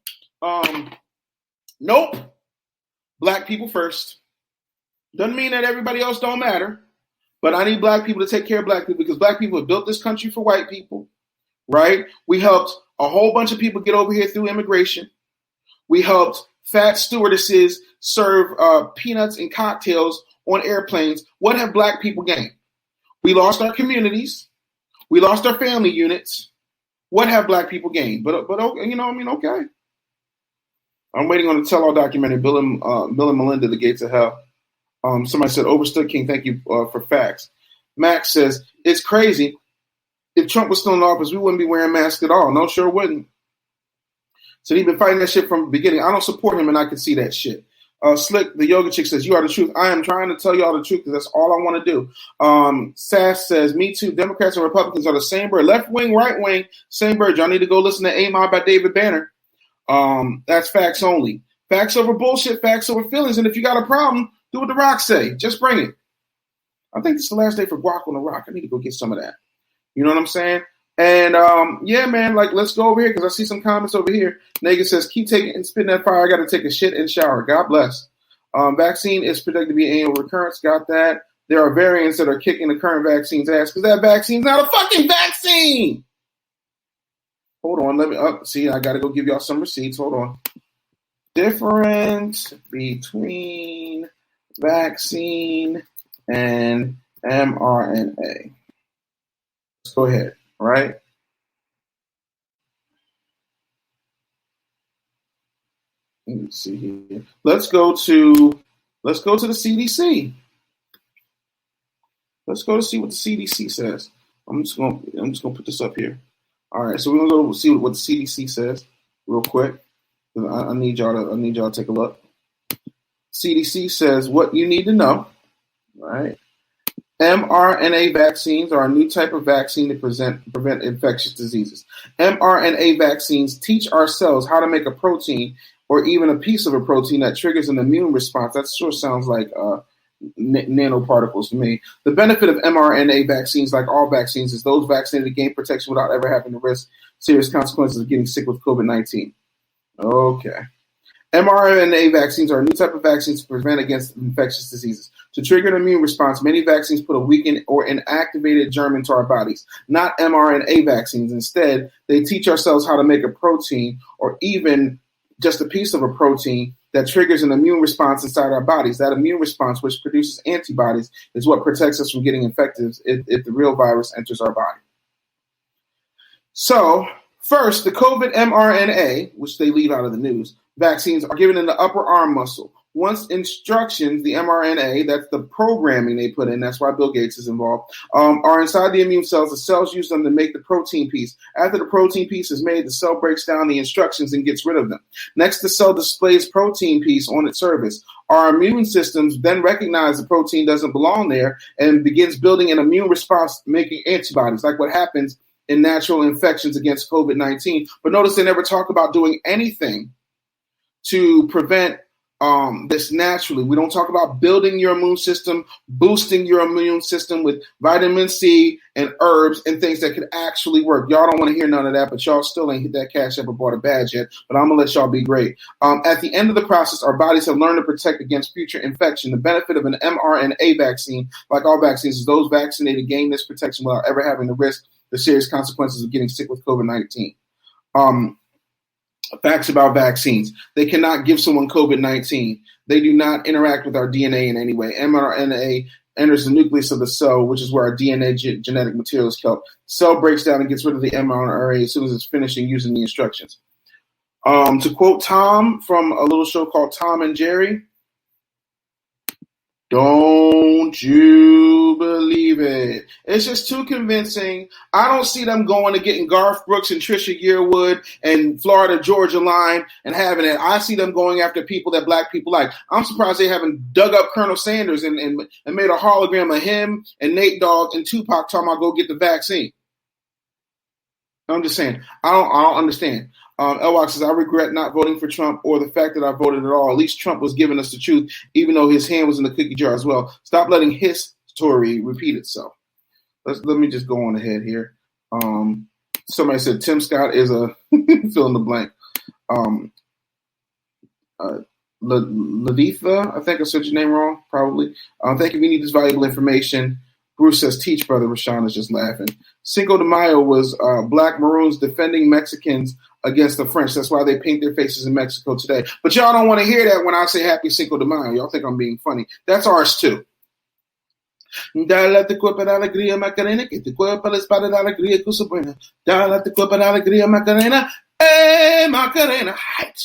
Nope. Black people first. Doesn't mean that everybody else don't matter, but I need black people to take care of black people because black people have built this country for white people, right? We helped a whole bunch of people get over here through immigration. We helped fat stewardesses serve peanuts and cocktails on airplanes. What have black people gained? We lost our communities. We lost our family units. What have black people gained? But you know, I mean, okay. I'm waiting on the tell-all documentary, Bill and Melinda, The Gates of Hell. Somebody said, overstood King, thank you for facts. Max says, it's crazy. If Trump was still in office, we wouldn't be wearing masks at all. No, sure wouldn't. So he's been fighting that shit from the beginning. I don't support him, and I can see that shit. Slick, the yoga chick, says, you are the truth. I am trying to tell you all the truth because that's all I want to do. Sass says, me too. Democrats and Republicans are the same bird. Left wing, right wing, same bird. Y'all need to go listen to A-Mob by David Banner. That's facts only. Facts over bullshit, facts over feelings. And if you got a problem, do what The Rock say. Just bring it. I think this is the last day for guac on The Rock. I need to go get some of that. You know what I'm saying? And yeah, man, like let's go over here because I see some comments over here. Nega says, keep taking and spitting that fire. I got to take a shit and shower. God bless. Vaccine is predicted to be an annual recurrence. Got that. There are variants that are kicking the current vaccine's ass because that vaccine's not a fucking vaccine. Hold on, let me see. I gotta go give y'all some receipts. Hold on. Difference between vaccine and mRNA. Let's go ahead. All right. Let me see here. Let's go to the CDC. Let's go to see what the CDC says. I'm just gonna put this up here. All right, so we're gonna go see what the CDC says real quick. I need y'all to take a look. CDC says what you need to know. All right, mRNA vaccines are a new type of vaccine to prevent infectious diseases. mRNA vaccines teach our cells how to make a protein or even a piece of a protein that triggers an immune response. That sure sounds like nanoparticles to me. The benefit of mRNA vaccines, like all vaccines, is those vaccinated gain protection without ever having to risk serious consequences of getting sick with COVID-19. Okay. mRNA vaccines are a new type of vaccine to prevent against infectious diseases. To trigger an immune response, many vaccines put a weakened or inactivated germ into our bodies, not mRNA vaccines. Instead, they teach ourselves how to make a protein or even just a piece of a protein that triggers an immune response inside our bodies. That immune response, which produces antibodies, is what protects us from getting infected if the real virus enters our body. So, first, the COVID mRNA, which they leave out of the news, vaccines are given in the upper arm muscle. Once instructions, the mRNA, that's the programming they put in, that's why Bill Gates is involved, are inside the immune cells. The cells use them to make the protein piece. After the protein piece is made, the cell breaks down the instructions and gets rid of them. Next, the cell displays protein piece on its surface. Our immune systems then recognize the protein doesn't belong there and begins building an immune response, making antibodies, like what happens in natural infections against COVID-19. But notice they never talk about doing anything to prevent this naturally. We don't talk about building your immune system, boosting your immune system with vitamin C and herbs and things that could actually work. Y'all don't want to hear none of that, but y'all still ain't hit that cash app or bought a badge yet. But I'm going to let y'all be great. At the end of the process, our bodies have learned to protect against future infection. The benefit of an mRNA vaccine, like all vaccines, is those vaccinated gain this protection without ever having to risk the serious consequences of getting sick with COVID-19. Facts about vaccines. They cannot give someone COVID-19. They do not interact with our DNA in any way. mRNA enters the nucleus of the cell, which is where our DNA genetic material is kept. Cell breaks down and gets rid of the mRNA as soon as it's finished and using the instructions. To quote Tom from a little show called Tom and Jerry, don't you believe it. It's just too convincing. I don't see them going to getting Garth Brooks and Trisha Yearwood and Florida Georgia Line and having it. I see them going after people that black people like. I'm surprised they haven't dug up Colonel Sanders and made a hologram of him and Nate Dogg and Tupac talking about go get the vaccine. I'm just saying. I don't understand. Elwak says, I regret not voting for Trump or the fact that I voted at all. At least Trump was giving us the truth, even though his hand was in the cookie jar as well. Stop letting his story repeat itself. Let me just go on ahead here. Somebody said Tim Scott is a fill in the blank. Laditha, I think I said your name wrong, probably. Thank you. We need this valuable information. Bruce says, teach, brother. Rashawn is just laughing. Cinco de Mayo was black Maroons defending Mexicans against the French. That's why they paint their faces in Mexico today. But y'all don't want to hear that when I say happy Cinco de Mayo. Y'all think I'm being funny. That's ours too. Dale tu cuerpo de alegría, Macarena, que tu cuerpo la espada de alegría, cosa buena. Dale tu cuerpo de alegría, Macarena, Macarena, height.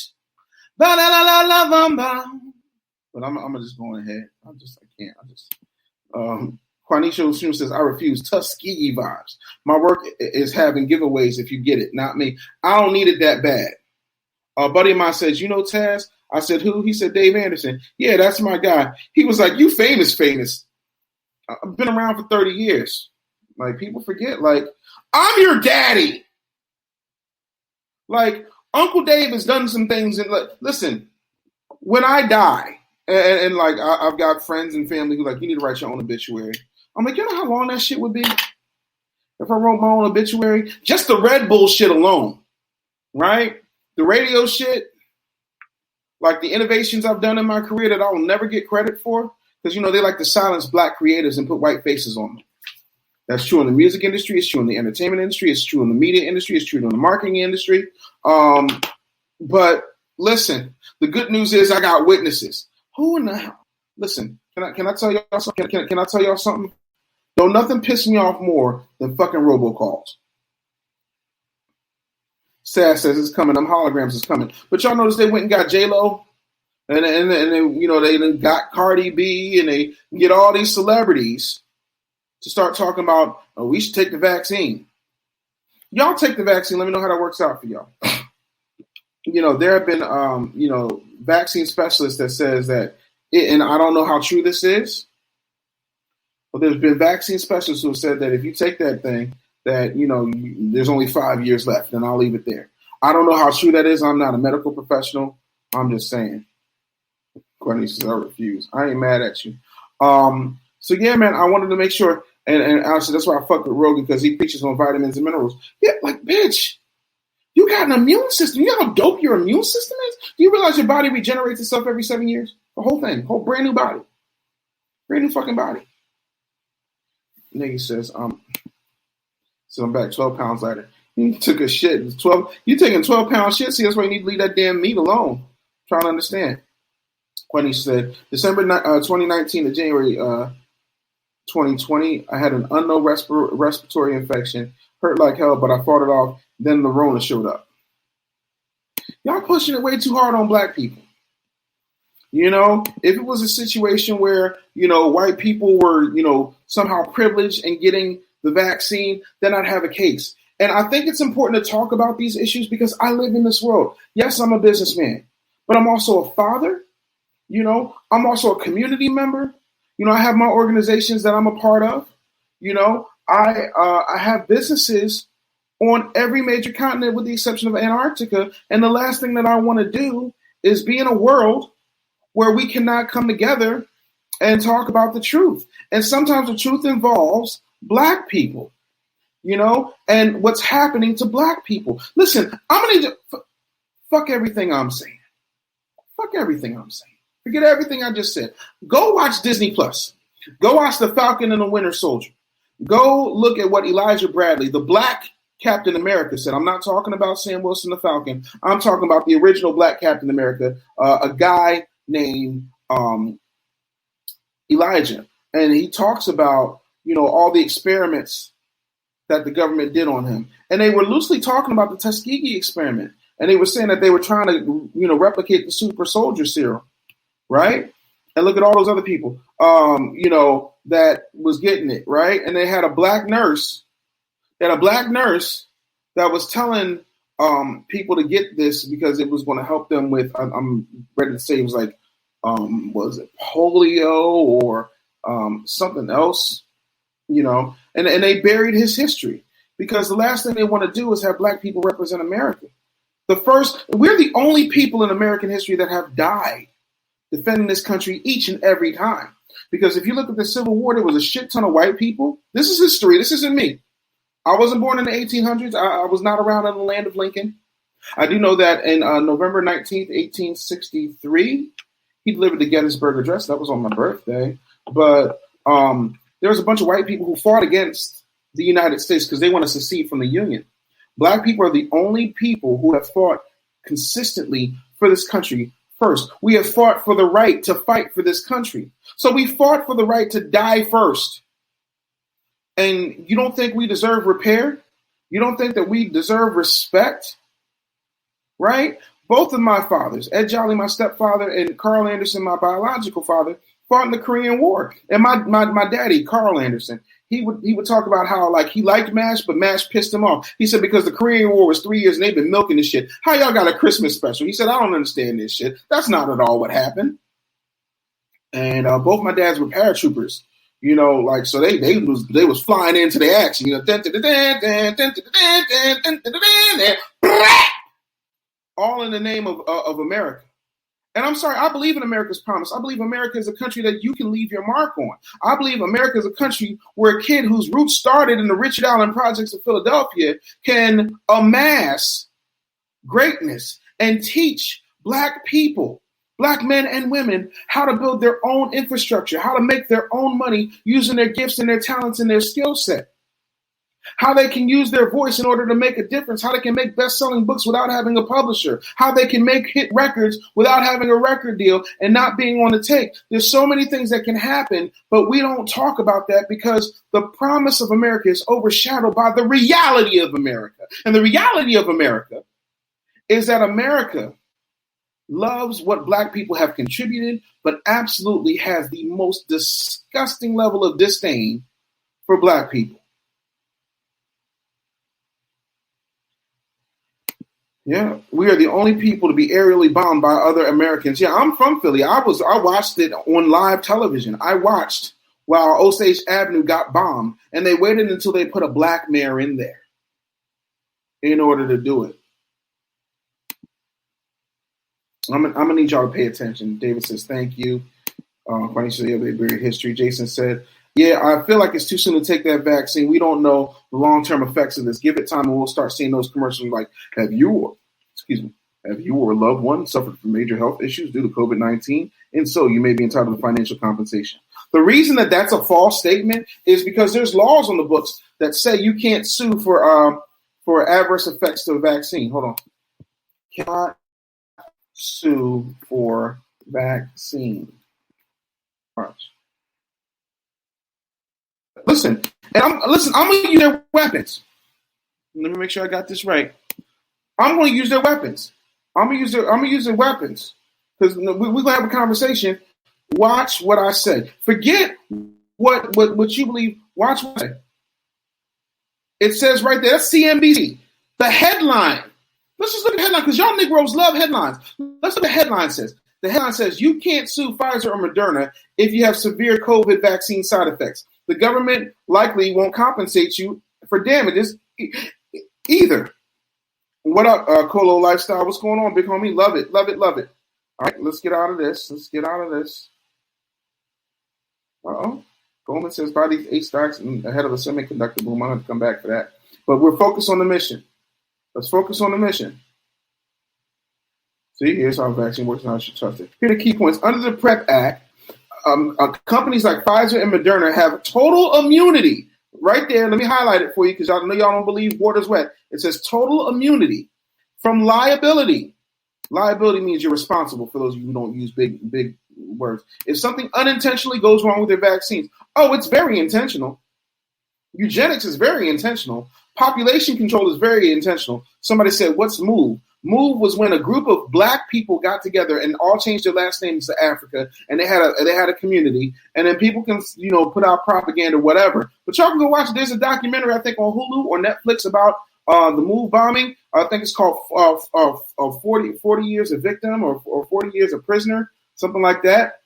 Ba la la la la bamba. But I'm gonna just go ahead. I can't. Quanisha Soon says, I refuse. Tuskegee vibes. My work is having giveaways if you get it, not me. I don't need it that bad. A buddy of mine says, you know Taz? I said, who? He said, Dave Anderson. Yeah, that's my guy. He was like, you famous. I've been around for 30 years. Like, people forget, like, I'm your daddy. Like, Uncle Dave has done some things. And like, listen, when I die, and like, I've got friends and family who like, you need to write your own obituary. I'm like, you know how long that shit would be if I wrote my own obituary? Just the Red Bull shit alone, right? The radio shit, like the innovations I've done in my career that I will never get credit for, because, you know, they like to silence black creators and put white faces on them. That's true in the music industry. It's true in the entertainment industry. It's true in the media industry. It's true in the marketing industry. But listen, the good news is I got witnesses. Who in the hell? Listen, can I tell y'all something? Can I tell y'all something? Don't nothing piss me off more than fucking robocalls. Sass says it's coming. Them holograms is coming. But y'all notice they went and got J-Lo, and then, you know, they got Cardi B, and they get all these celebrities to start talking about, oh, we should take the vaccine. Y'all take the vaccine. Let me know how that works out for y'all. You know, there have been, you know, vaccine specialists that says that, and I don't know how true this is, but there's been vaccine specialists who have said that if you take that thing, that, you know, there's only 5 years left, and I'll leave it there. I don't know how true that is. I'm not a medical professional. I'm just saying. Courtney says, I refuse. I ain't mad at you. So, yeah, man, I wanted to make sure, and honestly, that's why I fuck with Rogan, because he preaches on vitamins and minerals. Yeah, like, bitch, you got an immune system. You know how dope your immune system is? Do you realize your body regenerates itself every 7 years? The whole thing. Whole brand new body. Brand new fucking body. Nigga says, so I'm back 12 pounds lighter. You took a shit. You taking 12-pound shit? See, that's why you need to leave that damn meat alone. Trying to understand. Queenie said, December 2019 to January 2020, I had an unknown respiratory infection. Hurt like hell, but I fought it off. Then the Rona showed up. Y'all pushing it way too hard on black people. You know, if it was a situation where, you know, white people were, you know, somehow privileged and getting the vaccine, then I'd have a case. And I think it's important to talk about these issues because I live in this world. Yes, I'm a businessman, but I'm also a father. You know, I'm also a community member. You know, I have my organizations that I'm a part of. You know, I have businesses on every major continent with the exception of Antarctica. And the last thing that I want to do is be in a world where we cannot come together and talk about the truth. And sometimes the truth involves black people, and what's happening to black people. Listen, I'm going to fuck everything I'm saying. Fuck everything I'm saying. Forget everything I just said. Go watch Disney Plus. Go watch The Falcon and the Winter Soldier. Go look at what Elijah Bradley, the black Captain America, said. I'm not talking about Sam Wilson the Falcon. I'm talking about the original black Captain America, a guy named Elijah. And he talks about, all the experiments that the government did on him. And they were loosely talking about the Tuskegee experiment. And they were saying that they were trying to, replicate the super soldier serum, right? And look at all those other people, that was getting it, right? And they had a black nurse. They had a black nurse that was telling people to get this because it was going to help them with, I'm ready to say it was like, was it polio or something else, and they buried his history because the last thing they want to do is have black people represent America. We're the only people in American history that have died defending this country each and every time. Because if you look at the Civil War, there was a shit ton of white people. This is history. This isn't me. I wasn't born in the 1800s. I was not around in the land of Lincoln. I do know that in November 19th, 1863, he delivered the Gettysburg Address. That was on my birthday. But there was a bunch of white people who fought against the United States because they want to secede from the Union. Black people are the only people who have fought consistently for this country first. We have fought for the right to fight for this country. So we fought for the right to die first. And you don't think we deserve repair? You don't think that we deserve respect? Right? Both of my fathers, Ed Jolly, my stepfather, and Carl Anderson, my biological father, fought in the Korean War. And my daddy, Carl Anderson, he would talk about how he liked MASH, but MASH pissed him off. He said because the Korean War was 3 years and they've been milking this shit. How y'all got a Christmas special? He said, I don't understand this shit. That's not at all what happened. And both my dads were paratroopers. So they was flying into the action. All in the name of America. And I'm sorry, I believe in America's promise. I believe America is a country that you can leave your mark on. I believe America is a country where a kid whose roots started in the Richard Allen projects of Philadelphia can amass greatness and teach black people, black men and women, how to build their own infrastructure, how to make their own money using their gifts and their talents and their skill set. How they can use their voice in order to make a difference, how they can make best-selling books without having a publisher, how they can make hit records without having a record deal and not being on the tape. There's so many things that can happen, but we don't talk about that because the promise of America is overshadowed by the reality of America. And the reality of America is that America loves what black people have contributed, but absolutely has the most disgusting level of disdain for black people. Yeah, we are the only people to be aerially bombed by other Americans. Yeah, I'm from Philly. I watched it on live television. I watched while Osage Avenue got bombed, and they waited until they put a black mayor in there in order to do it. I'm gonna need y'all to pay attention. David says, thank you. Financially, they buried history. Jason said, yeah, I feel like it's too soon to take that vaccine. We don't know the long-term effects of this. Give it time and we'll start seeing those commercials like, have you or a loved one suffered from major health issues due to COVID-19? And so you may be entitled to financial compensation. The reason that that's a false statement is because there's laws on the books that say you can't sue for adverse effects to a vaccine. Hold on. Cannot sue for vaccine. Watch. Listen, I'm going to use their weapons. Let me make sure I got this right. I'm going to use their weapons. I'm going to use their weapons because we're going to have a conversation. Watch what I say. Forget what you believe. Watch what I say. It says right there, that's CNBC. The headline. Let's just look at the headline because y'all Negroes love headlines. Let's look at the headline says. The headline says you can't sue Pfizer or Moderna if you have severe COVID vaccine side effects. The government likely won't compensate you for damages either. What up, Colo Lifestyle? What's going on, big homie? Love it, love it, love it. All right, let's get out of this. Goldman says buy these 8 stocks ahead of a semiconductor boom. I'm going to come back for that. But we're focused on the mission. Let's focus on the mission. See, here's how a vaccine works and how you should trust it. Here are the key points. Under the PrEP Act, companies like Pfizer and Moderna have total immunity. Right there, let me highlight it for you because I know y'all don't believe water's wet. It says total immunity from liability. Liability means you're responsible, for those of you who don't use big words. If something unintentionally goes wrong with their vaccines, it's very intentional. Eugenics is very intentional. Population control is very intentional. Somebody said, what's MOVE? MOVE was when a group of black people got together and all changed their last names to Africa, and they had a community, and then people can put out propaganda or whatever. But y'all can go watch it. There's a documentary I think on Hulu or Netflix about the MOVE bombing. I think it's called 40 Years a Victim or 40 Years a Prisoner, something like that.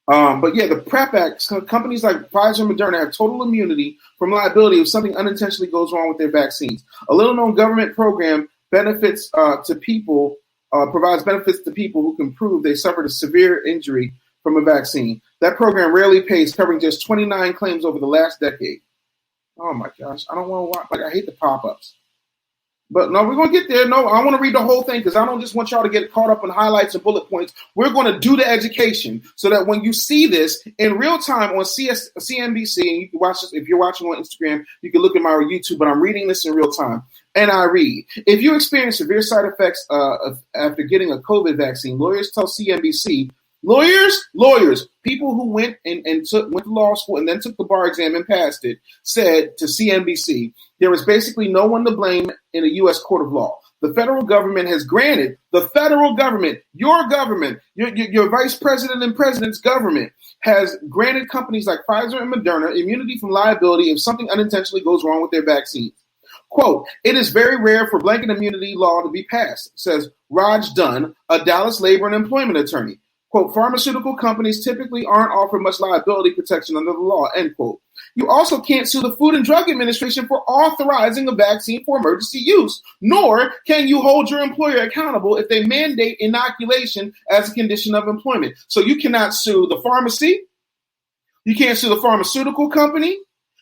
But yeah, the PrEP Act, companies like Pfizer and Moderna have total immunity from liability if something unintentionally goes wrong with their vaccines. A little-known government program provides benefits to people who can prove they suffered a severe injury from a vaccine. That program rarely pays, covering just 29 claims over the last decade. Oh my gosh, I don't want to watch. I hate the pop-ups. But no, we're going to get there. No, I want to read the whole thing because I don't just want y'all to get caught up in highlights and bullet points. We're going to do the education so that when you see this in real time on CNBC, and you can watch this if you're watching on Instagram, you can look at my YouTube, but I'm reading this in real time. And I read, if you experience severe side effects after getting a COVID vaccine, lawyers tell CNBC, lawyers, people who went to law school and then took the bar exam and passed it, said to CNBC, there is basically no one to blame in a U.S. court of law. The federal government has granted, your government, your vice president and president's government has granted companies like Pfizer and Moderna immunity from liability if something unintentionally goes wrong with their vaccines. Quote, it is very rare for blanket immunity law to be passed, says Raj Dunn, a Dallas labor and employment attorney. Quote, pharmaceutical companies typically aren't offered much liability protection under the law, end quote. You also can't sue the Food and Drug Administration for authorizing a vaccine for emergency use, nor can you hold your employer accountable if they mandate inoculation as a condition of employment. So you cannot sue the pharmacy, you can't sue the pharmaceutical company,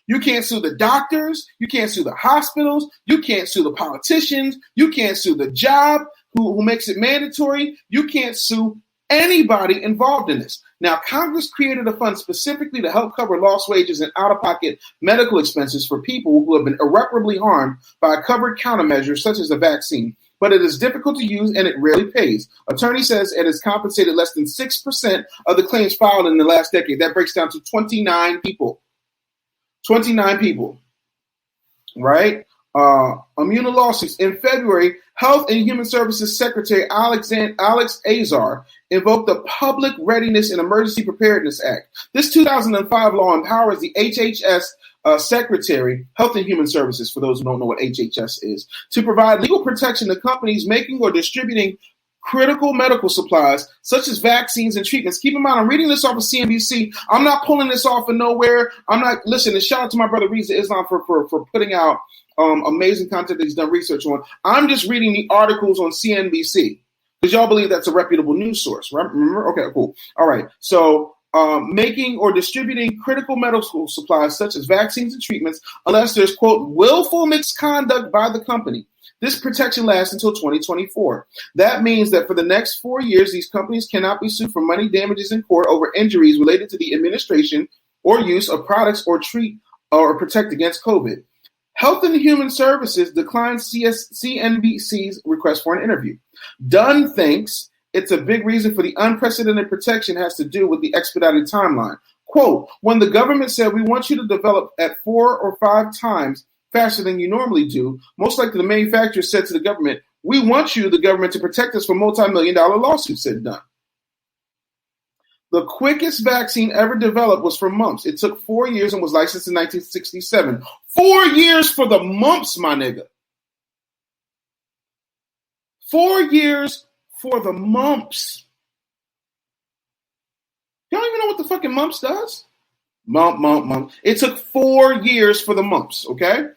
you can't sue the doctors, you can't sue the hospitals, you can't sue the politicians, you can't sue the job who makes it mandatory, you can't sue anybody involved in this. Now, Congress created a fund specifically to help cover lost wages and out-of-pocket medical expenses for people who have been irreparably harmed by a covered countermeasure such as a vaccine. But it is difficult to use and it rarely pays. Attorney says it has compensated less than 6% of the claims filed in the last decade. That breaks down to 29 people. 29 people, right? Immunity lawsuits. In February, Health and Human Services Secretary Alex Azar invoked the Public Readiness and Emergency Preparedness Act. This 2005 law empowers the HHS Secretary, Health and Human Services, for those who don't know what HHS is, to provide legal protection to companies making or distributing critical medical supplies, such as vaccines and treatments. Keep in mind, I'm reading this off of CNBC. I'm not pulling this off of nowhere. Listen, and shout out to my brother Reza Islam for putting out amazing content that he's done research on. I'm just reading the articles on CNBC because y'all believe that's a reputable news source, right? Remember? Okay, cool. All right. So making or distributing critical medical supplies such as vaccines and treatments, unless there's, quote, willful misconduct by the company. This protection lasts until 2024. That means that for the next 4 years, these companies cannot be sued for money damages in court over injuries related to the administration or use of products or treat or protect against COVID. Health and Human Services declined CNBC's request for an interview. Dunn thinks it's a big reason for the unprecedented protection has to do with the expedited timeline. Quote, when the government said we want you to develop at 4 or 5 times faster than you normally do, most likely the manufacturer said to the government, we want you, the government, to protect us from multi-million-dollar lawsuits, said Dunn. The quickest vaccine ever developed was for mumps. It took 4 years and was licensed in 1967. 4 years for the mumps, my nigga. 4 years for the mumps. Y'all even know what the fucking mumps does? Mump. It took 4 years for the mumps, okay?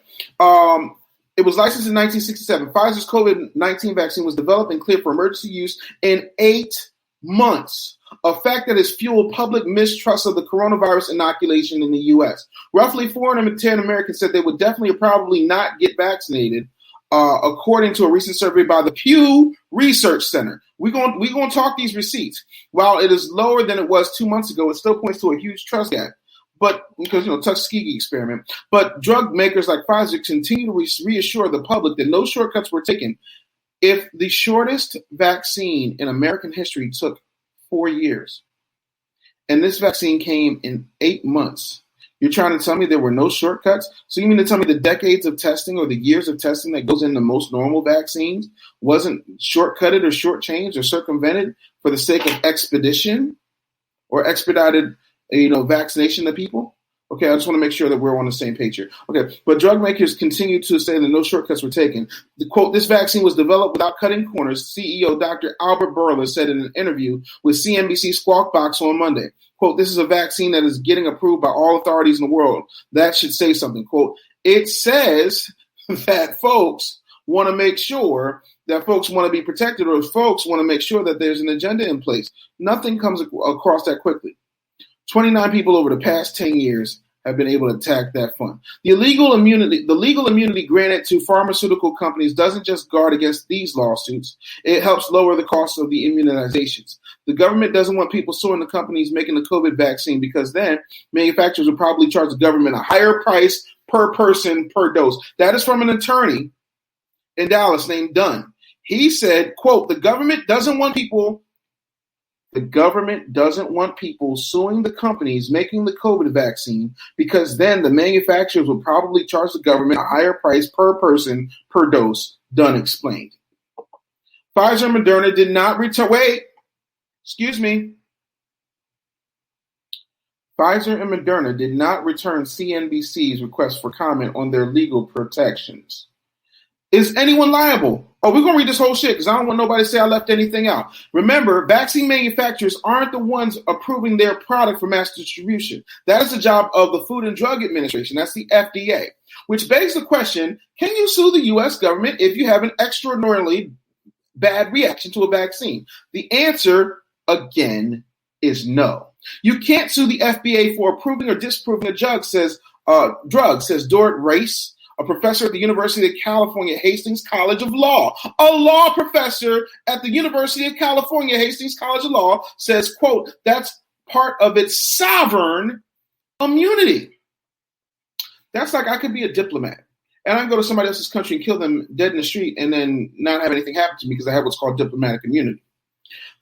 It was licensed in 1967. Pfizer's COVID-19 vaccine was developed and cleared for emergency use in 8 months, a fact that has fueled public mistrust of the coronavirus inoculation in the U.S. Roughly 410 Americans said they would definitely or probably not get vaccinated, according to a recent survey by the Pew Research Center. We're going to talk these receipts. While it is lower than it was 2 months ago, it still points to a huge trust gap. But because, Tuskegee experiment. But drug makers like Pfizer continue to reassure the public that no shortcuts were taken. If the shortest vaccine in American history took 4 years, and this vaccine came in 8 months, you're trying to tell me there were no shortcuts? So you mean to tell me the decades of testing or the years of testing that goes into most normal vaccines wasn't shortcutted or shortchanged or circumvented for the sake of expedition or expedited vaccination of people? Okay, I just want to make sure that we're on the same page here. Okay, but drug makers continue to say that no shortcuts were taken. The quote, "This vaccine was developed without cutting corners," CEO Dr. Albert Bourla said in an interview with CNBC Squawk Box on Monday. Quote, "This is a vaccine that is getting approved by all authorities in the world." That should say something. Quote, "It says that folks want to make sure that folks want to be protected, or folks want to make sure that there's an agenda in place." Nothing comes across that quickly. 29 people over the past 10 years have been able to attack that fund. The legal immunity granted to pharmaceutical companies doesn't just guard against these lawsuits. It helps lower the cost of the immunizations. The government doesn't want people suing the companies making the COVID vaccine, because then manufacturers will probably charge the government a higher price per person per dose. That is from an attorney in Dallas named Dunn. He said, quote, The government doesn't want people suing the companies making the COVID vaccine, because then the manufacturers will probably charge the government a higher price per person per dose, Dunn explained. Pfizer and Moderna did not return. Pfizer and Moderna did not return CNBC's request for comment on their legal protections. Is anyone liable? Oh, we're going to read this whole shit because I don't want nobody to say I left anything out. Remember, vaccine manufacturers aren't the ones approving their product for mass distribution. That is the job of the Food and Drug Administration. That's the FDA. Which begs the question, can you sue the U.S. government if you have an extraordinarily bad reaction to a vaccine? The answer, again, is no. You can't sue the FDA for approving or disapproving a drug, says Dorit Race, a professor at the University of California, Hastings College of Law. A law professor at the University of California, Hastings College of Law says, quote, that's part of its sovereign immunity. That's like I could be a diplomat and I can go to somebody else's country and kill them dead in the street and then not have anything happen to me because I have what's called diplomatic immunity.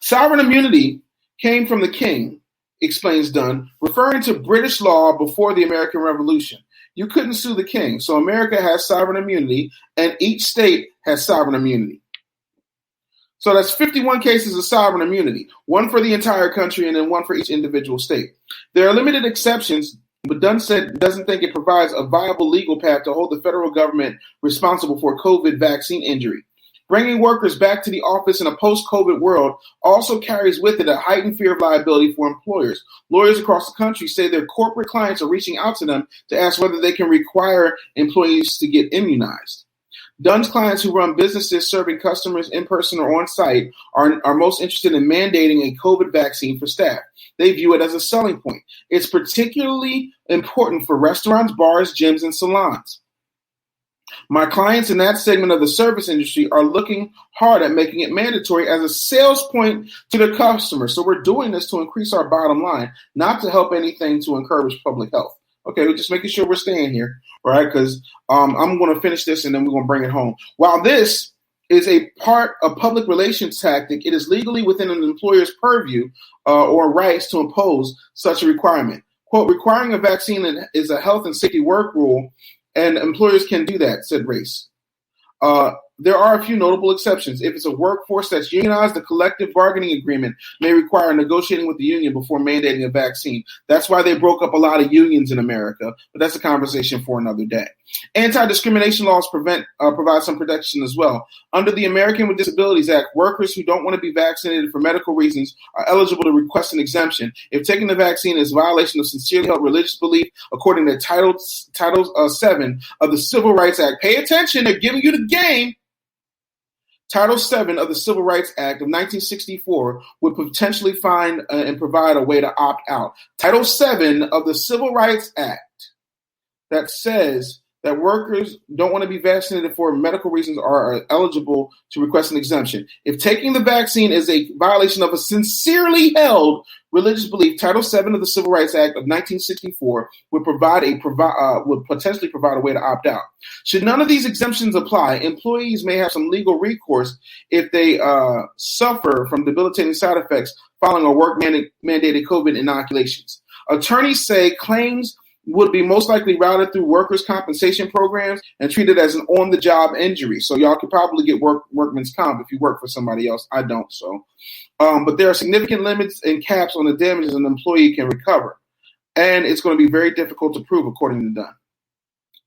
Sovereign immunity came from the king, explains Dunn, referring to British law before the American Revolution. You couldn't sue the king. So America has sovereign immunity, and each state has sovereign immunity. So that's 51 cases of sovereign immunity, one for the entire country and then one for each individual state. There are limited exceptions, but Dunn said doesn't think it provides a viable legal path to hold the federal government responsible for COVID vaccine injury. Bringing workers back to the office in a post-COVID world also carries with it a heightened fear of liability for employers. Lawyers across the country say their corporate clients are reaching out to them to ask whether they can require employees to get immunized. Dunn's clients who run businesses serving customers in person or on site are most interested in mandating a COVID vaccine for staff. They view it as a selling point. It's particularly important for restaurants, bars, gyms, and salons. My clients in that segment of the service industry are looking hard at making it mandatory as a sales point to their customers. So we're doing this to increase our bottom line, not to help anything to encourage public health. Okay, we're just making sure we're staying here, right? Because I'm going to finish this and then we're going to bring it home. While this is a part of public relations tactic, it is legally within an employer's purview or rights to impose such a requirement. Quote, requiring a vaccine is a health and safety work rule, and employers can do that, said Race. there are a few notable exceptions. If it's a workforce that's unionized, the collective bargaining agreement may require negotiating with the union before mandating a vaccine. That's why they broke up a lot of unions in America, but that's a conversation for another day. Anti-discrimination laws provide some protection as well. Under the American with Disabilities Act, workers who don't want to be vaccinated for medical reasons are eligible to request an exemption if taking the vaccine is a violation of sincerely held religious belief, according to Title 7 of the Civil Rights Act. Pay attention, they're giving you the game. Title 7 of the Civil Rights Act of 1964 would potentially find and provide a way to opt out. Title 7 of the Civil Rights Act that says that workers don't want to be vaccinated for medical reasons are eligible to request an exemption. If taking the vaccine is a violation of a sincerely held religious belief, Title 7 of the Civil Rights Act of 1964 would potentially provide a way to opt out. Should none of these exemptions apply, employees may have some legal recourse if they suffer from debilitating side effects following a work-mandated COVID inoculations. Attorneys say claims would be most likely routed through workers' compensation programs and treated as an on-the-job injury. So y'all could probably get workman's comp if you work for somebody else. I don't, so. But there are significant limits and caps on the damages an employee can recover. And it's going to be very difficult to prove, according to Dunn.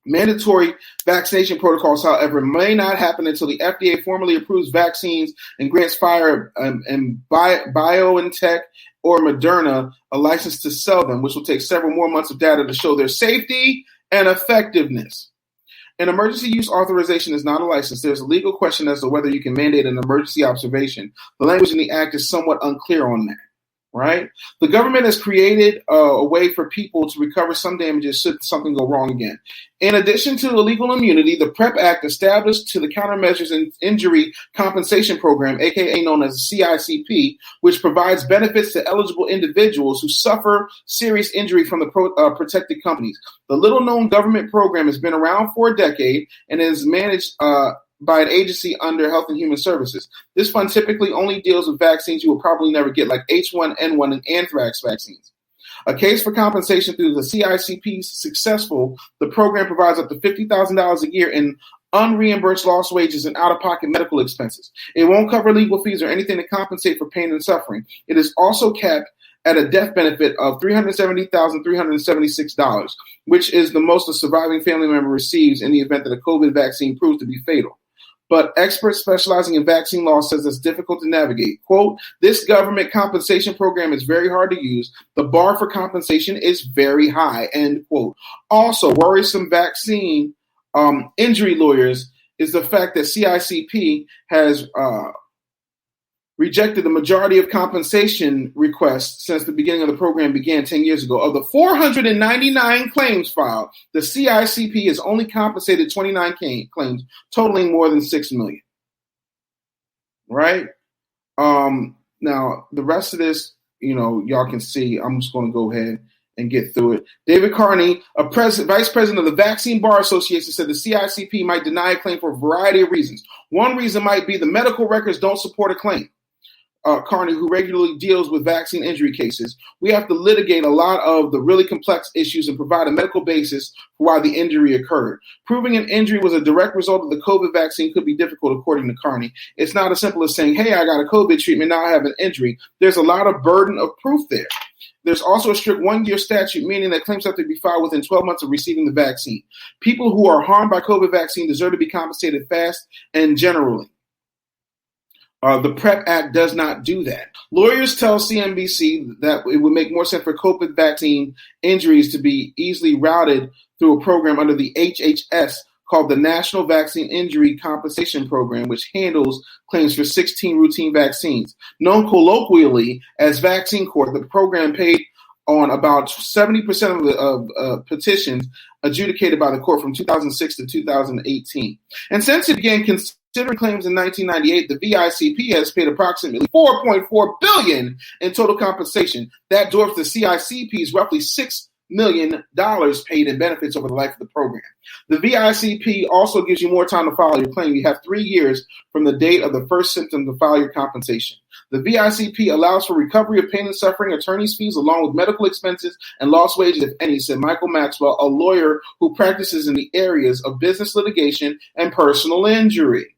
Mandatory vaccination protocols, however, may not happen until the FDA formally approves vaccines and grants Pfizer and BioNTech or Moderna a license to sell them, which will take several more months of data to show their safety and effectiveness. An emergency use authorization is not a license. There's a legal question as to whether you can mandate an emergency observation. The language in the act is somewhat unclear on that. Right? The government has created a way for people to recover some damages should something go wrong again. In addition to the legal immunity, the PrEP Act established to the Countermeasures and Injury Compensation Program, aka known as the CICP, which provides benefits to eligible individuals who suffer serious injury from the protected companies. The little-known government program has been around for a decade and is managed by an agency under Health and Human Services. This fund typically only deals with vaccines you will probably never get, like H1N1 and anthrax vaccines. A case for compensation through the CICP is successful. The program provides up to $50,000 a year in unreimbursed lost wages and out-of-pocket medical expenses. It won't cover legal fees or anything to compensate for pain and suffering. It is also capped at a death benefit of $370,376, which is the most a surviving family member receives in the event that a COVID vaccine proves to be fatal. But experts specializing in vaccine law says it's difficult to navigate. Quote, this government compensation program is very hard to use. The bar for compensation is very high, end quote. Also, worrisome vaccine injury lawyers is the fact that CICP has rejected the majority of compensation requests since the beginning of the program began 10 years ago. Of the 499 claims filed, the CICP has only compensated 29 claims, totaling more than $6 million. Right? Now, the rest of this, y'all can see. I'm just going to go ahead and get through it. David Carney, vice president of the Vaccine Bar Association, said the CICP might deny a claim for a variety of reasons. One reason might be the medical records don't support a claim. Carney, who regularly deals with vaccine injury cases, we have to litigate a lot of the really complex issues and provide a medical basis for why the injury occurred. Proving an injury was a direct result of the COVID vaccine could be difficult, according to Carney. It's not as simple as saying, hey, I got a COVID treatment, now I have an injury. There's a lot of burden of proof there. There's also a strict one-year statute, meaning that claims have to be filed within 12 months of receiving the vaccine. People who are harmed by COVID vaccine deserve to be compensated fast and generally. The PrEP Act does not do that. Lawyers tell CNBC that it would make more sense for COVID vaccine injuries to be easily routed through a program under the HHS called the National Vaccine Injury Compensation Program, which handles claims for 16 routine vaccines. Known colloquially as Vaccine Court, the program paid on about 70% of petitions adjudicated by the court from 2006 to 2018. And since it began considering claims in 1998, the VICP has paid approximately $4.4 billion in total compensation. That dwarfs the CICP's roughly $6 million paid in benefits over the life of the program. The VICP also gives you more time to file your claim. You have 3 years from the date of the first symptom to file your compensation. The VICP allows for recovery of pain and suffering, attorney's fees, along with medical expenses and lost wages, if any, said Michael Maxwell, a lawyer who practices in the areas of business litigation and personal injury.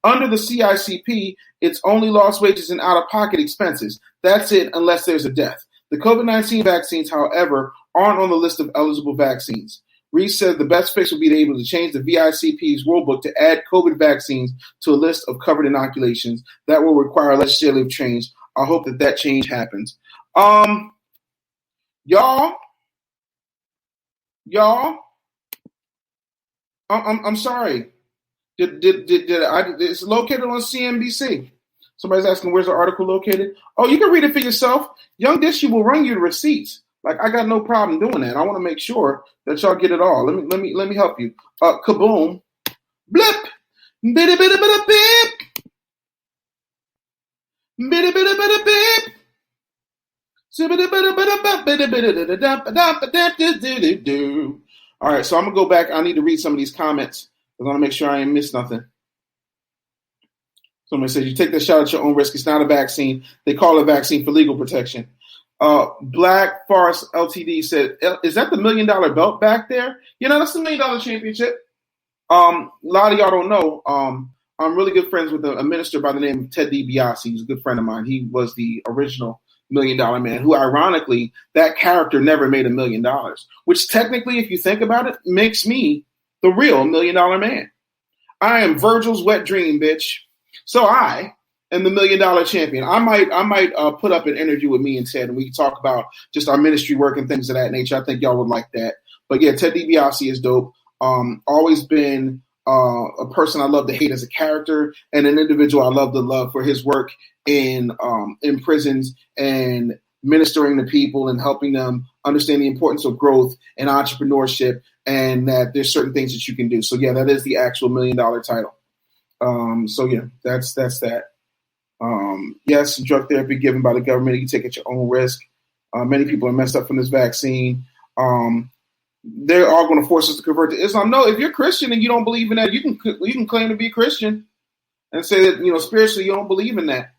Under the CICP, it's only lost wages and out-of-pocket expenses. That's it, unless there's a death. The COVID-19 vaccines, however, aren't on the list of eligible vaccines. Reese said the best fix would be to be able to change the VICP's rulebook to add COVID vaccines to a list of covered inoculations. That will require legislative change. I hope that change happens. Y'all, I'm sorry. It's located on CNBC. Somebody's asking where's the article located. Oh, you can read it for yourself. Young Dishy will run you the receipts. Like, I got no problem doing that. I want to make sure that y'all get it all. Let me help you. Kaboom, blip, bitty bitty bitty beep, bitty bitty bitty beep. All right, so I'm gonna go back. I need to read some of these comments. I want to make sure I ain't missed nothing. Somebody says you take the shot at your own risk. It's not a vaccine. They call it a vaccine for legal protection. Black Forest LTD said, "Is that the $1 million belt back there?" That's the $1 million championship. A lot of y'all don't know. I'm really good friends with a minister by the name of Ted DiBiase. He's a good friend of mine. He was the original $1 Million Man, who ironically, that character never made $1 million, which technically, if you think about it, makes me the real $1 Million Man. I am Virgil's wet dream, bitch. So I am the $1 Million champion. I might put up an interview with me and Ted, and we can talk about just our ministry work and things of that nature. I think y'all would like that. But yeah, Ted DiBiase is dope. Always been a person I love to hate as a character, and an individual I love to love for his work in prisons and ministering to people and helping them understand the importance of growth and entrepreneurship, and that there's certain things that you can do. So yeah, that is the actual $1 million title. So yeah, that's that. Yes, drug therapy given by the government. You take at your own risk. Many people are messed up from this vaccine. They're all going to force us to convert to Islam. No, if you're Christian and you don't believe in that, you can claim to be a Christian and say that, spiritually you don't believe in that.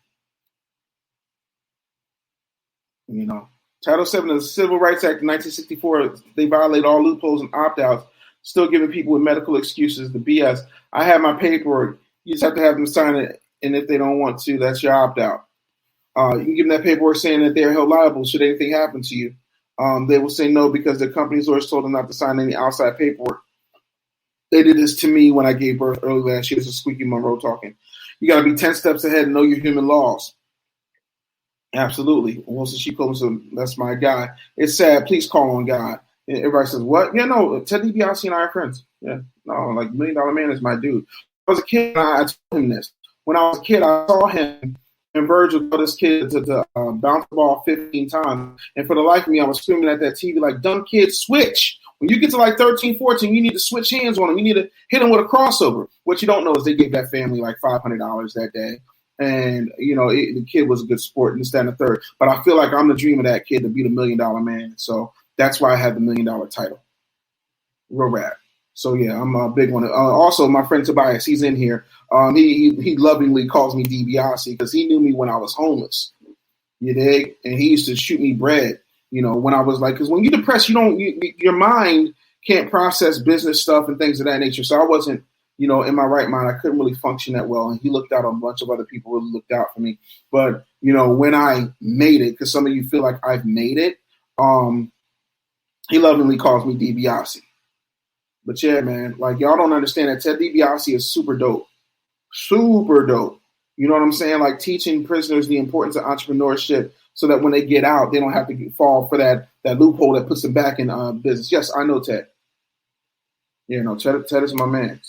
Title VII of the Civil Rights Act of 1964, they violate all loopholes and opt-outs, still giving people with medical excuses the BS. I have my paperwork. You just have to have them sign it, and if they don't want to, that's your opt-out. You can give them that paperwork saying that they're held liable should anything happen to you. They will say no because their company's lawyers told them not to sign any outside paperwork. They did this to me when I gave birth early last year. This is Squeaky Monroe talking. You got to be 10 steps ahead and know your human laws. Absolutely. Wilson She Combs, that's my guy. It's sad. Please call on God. And everybody says, what? Yeah, no, Ted DiBiase and I are friends. Yeah, no, like $1 Million Man is my dude. When I was a kid, I told him this. When I was a kid, I saw him and Virgil told this kid to bounce the ball 15 times. And for the life of me, I was screaming at that TV like, dumb kid, switch. When you get to like 13, 14, you need to switch hands on him. You need to hit him with a crossover. What you don't know is they gave that family like $500 that day. And, the kid was a good sport and this, that, and the third. But I feel like I'm the dream of that kid to be the $1 Million Man. So that's why I have the $1 Million title. Real rap. So, yeah, I'm a big one. Also, my friend Tobias, he's in here. He lovingly calls me DiBiase because he knew me when I was homeless. You dig? And he used to shoot me bread, when I was like, because when you're depressed, your mind can't process business stuff and things of that nature. So I wasn't, in my right mind. I couldn't really function that well. And he looked out. A bunch of other people really looked out for me. But, when I made it, because some of you feel like I've made it, he lovingly calls me DiBiase. But yeah, man, like y'all don't understand that Ted DiBiase is super dope. Super dope. You know what I'm saying? Like teaching prisoners the importance of entrepreneurship so that when they get out, they don't have to fall for that loophole that puts them back in business. Yes, I know Ted. Ted is my man.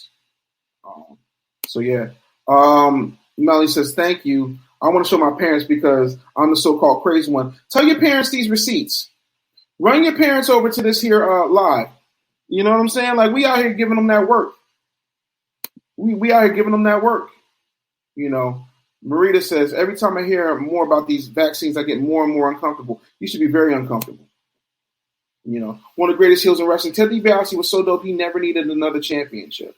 So yeah. Melanie says, thank you. I want to show my parents because I'm the so-called crazy one. Tell your parents these receipts. Run your parents over to this here live. You know what I'm saying? Like we out here giving them that work. We out here giving them that work. Marita says, every time I hear more about these vaccines, I get more and more uncomfortable. You should be very uncomfortable. One of the greatest heels in wrestling. Ted DiBiase was so dope, he never needed another championship.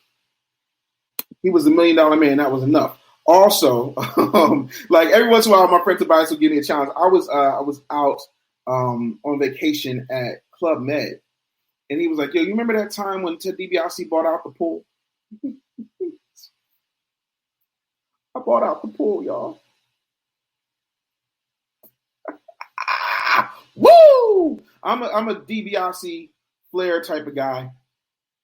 He was the $1 Million Man. That was enough. Also, like every once in a while, my friend Tobias would give me a challenge. I was out on vacation at Club Med. And he was like, yo, you remember that time when Ted DiBiase bought out the pool? I bought out the pool, y'all. Woo! I'm a DiBiase Flair type of guy.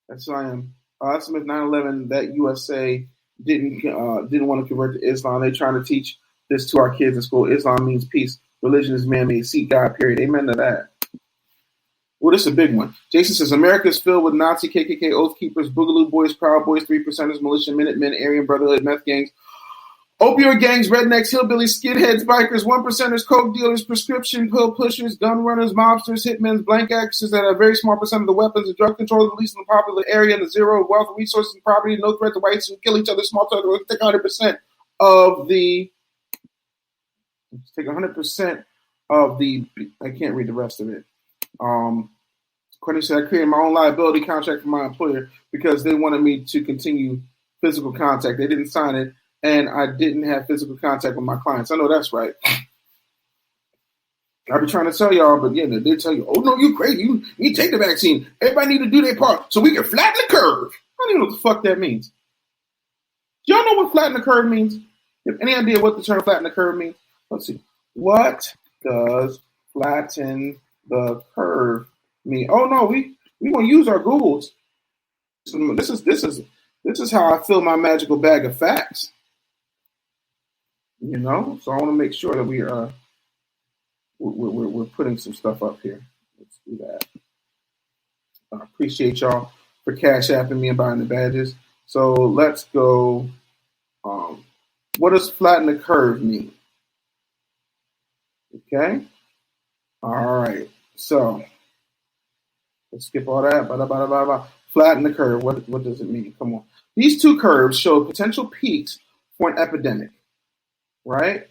That's who I am. Smith 9/11. That USA didn't want to convert to Islam. They're trying to teach this to our kids in school. Islam means peace. Religion is man-made. Seek God. Period. Amen to that. Well, this is a big one. Jason says America is filled with Nazi, KKK, Oath Keepers, Boogaloo Boys, Proud Boys, 3%ers, Militia, Minutemen, Aryan Brotherhood, meth gangs, opioid gangs, rednecks, hillbillies, skinheads, bikers, 1%ers, coke dealers, prescription pill pushers, gun runners, mobsters, hitmen, blank actresses that have a very small percent of the weapons and drug control, at least in the popular area, and the zero wealth, resources, and property, no threat to whites who kill each other, small total, take 100% of the. Take 100% of the. I can't read the rest of it. Courtney said, I created my own liability contract for my employer because they wanted me to continue physical contact. They didn't sign it, and I didn't have physical contact with my clients. I know that's right. I've been trying to tell y'all, but yeah, they tell you, oh, no, you're crazy. You need to take the vaccine. Everybody need to do their part so we can flatten the curve. I don't even know what the fuck that means. Do y'all know what flatten the curve means? You have any idea what the term flatten the curve means? Let's see. What does flatten the curve mean? Oh no, we gonna use our Googles. This is how I fill my magical bag of facts. You know, so I want to make sure that we're putting some stuff up here. Let's do that. I appreciate y'all for cash apping me and buying the badges. So let's go. What does flatten the curve mean? Okay. All right. So let's skip all that. Flatten the curve. What does it mean? Come on. These two curves show potential peaks for an epidemic, right?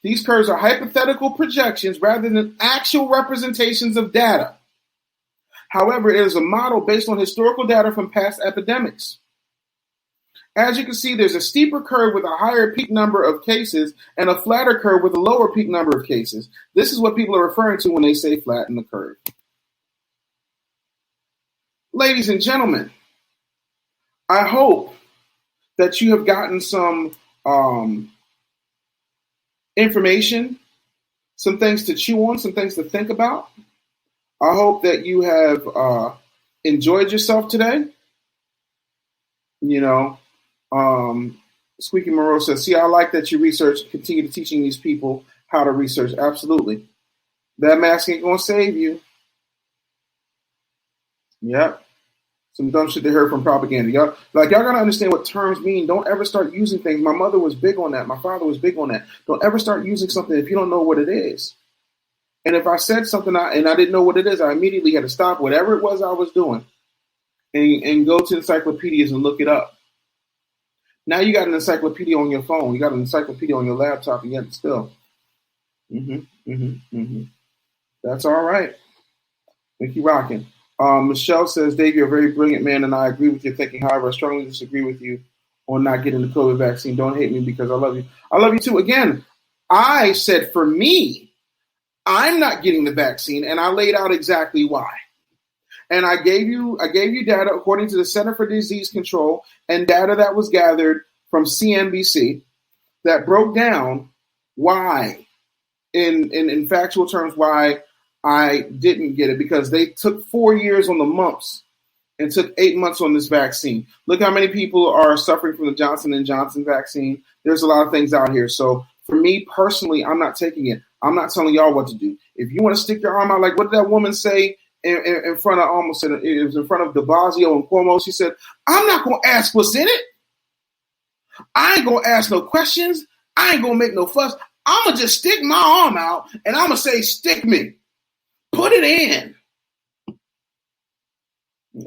These curves are hypothetical projections rather than actual representations of data. However, it is a model based on historical data from past epidemics. As you can see, there's a steeper curve with a higher peak number of cases and a flatter curve with a lower peak number of cases. This is what people are referring to when they say flatten the curve. Ladies and gentlemen, I hope that you have gotten some information, some things to chew on, some things to think about. I hope that you have enjoyed yourself today. You know, Squeaky Monroe says, see, I like that you continue to teaching these people how to research. Absolutely. That mask ain't going to save you. Yep. Some dumb shit they heard from propaganda. Y'all got to understand what terms mean. Don't ever start using things. My mother was big on that. My father was big on that. Don't ever start using something if you don't know what it is. And if I said something and I didn't know what it is, I immediately had to stop whatever it was I was doing and go to encyclopedias and look it up. Now you got an encyclopedia on your phone. You got an encyclopedia on your laptop, and yet still. That's all right. Thank you, rocking. Michelle says, Dave, you're a very brilliant man, and I agree with your thinking. However, I strongly disagree with you on not getting the COVID vaccine. Don't hate me because I love you. I love you too. Again, I said for me, I'm not getting the vaccine, and I laid out exactly why. And I gave you data according to the Center for Disease Control and data that was gathered from CNBC that broke down why, in factual terms, why I didn't get it, because they took 4 years on the mumps and took 8 months on this vaccine. Look how many people are suffering from the Johnson & Johnson vaccine. There's a lot of things out here. So for me personally, I'm not taking it. I'm not telling y'all what to do. If you want to stick your arm out, like what did that woman say in front of it was in front of de Blasio and Cuomo? She said, I'm not going to ask what's in it. I ain't going to ask no questions. I ain't going to make no fuss. I'm going to just stick my arm out and I'm going to say, stick me. Put it in.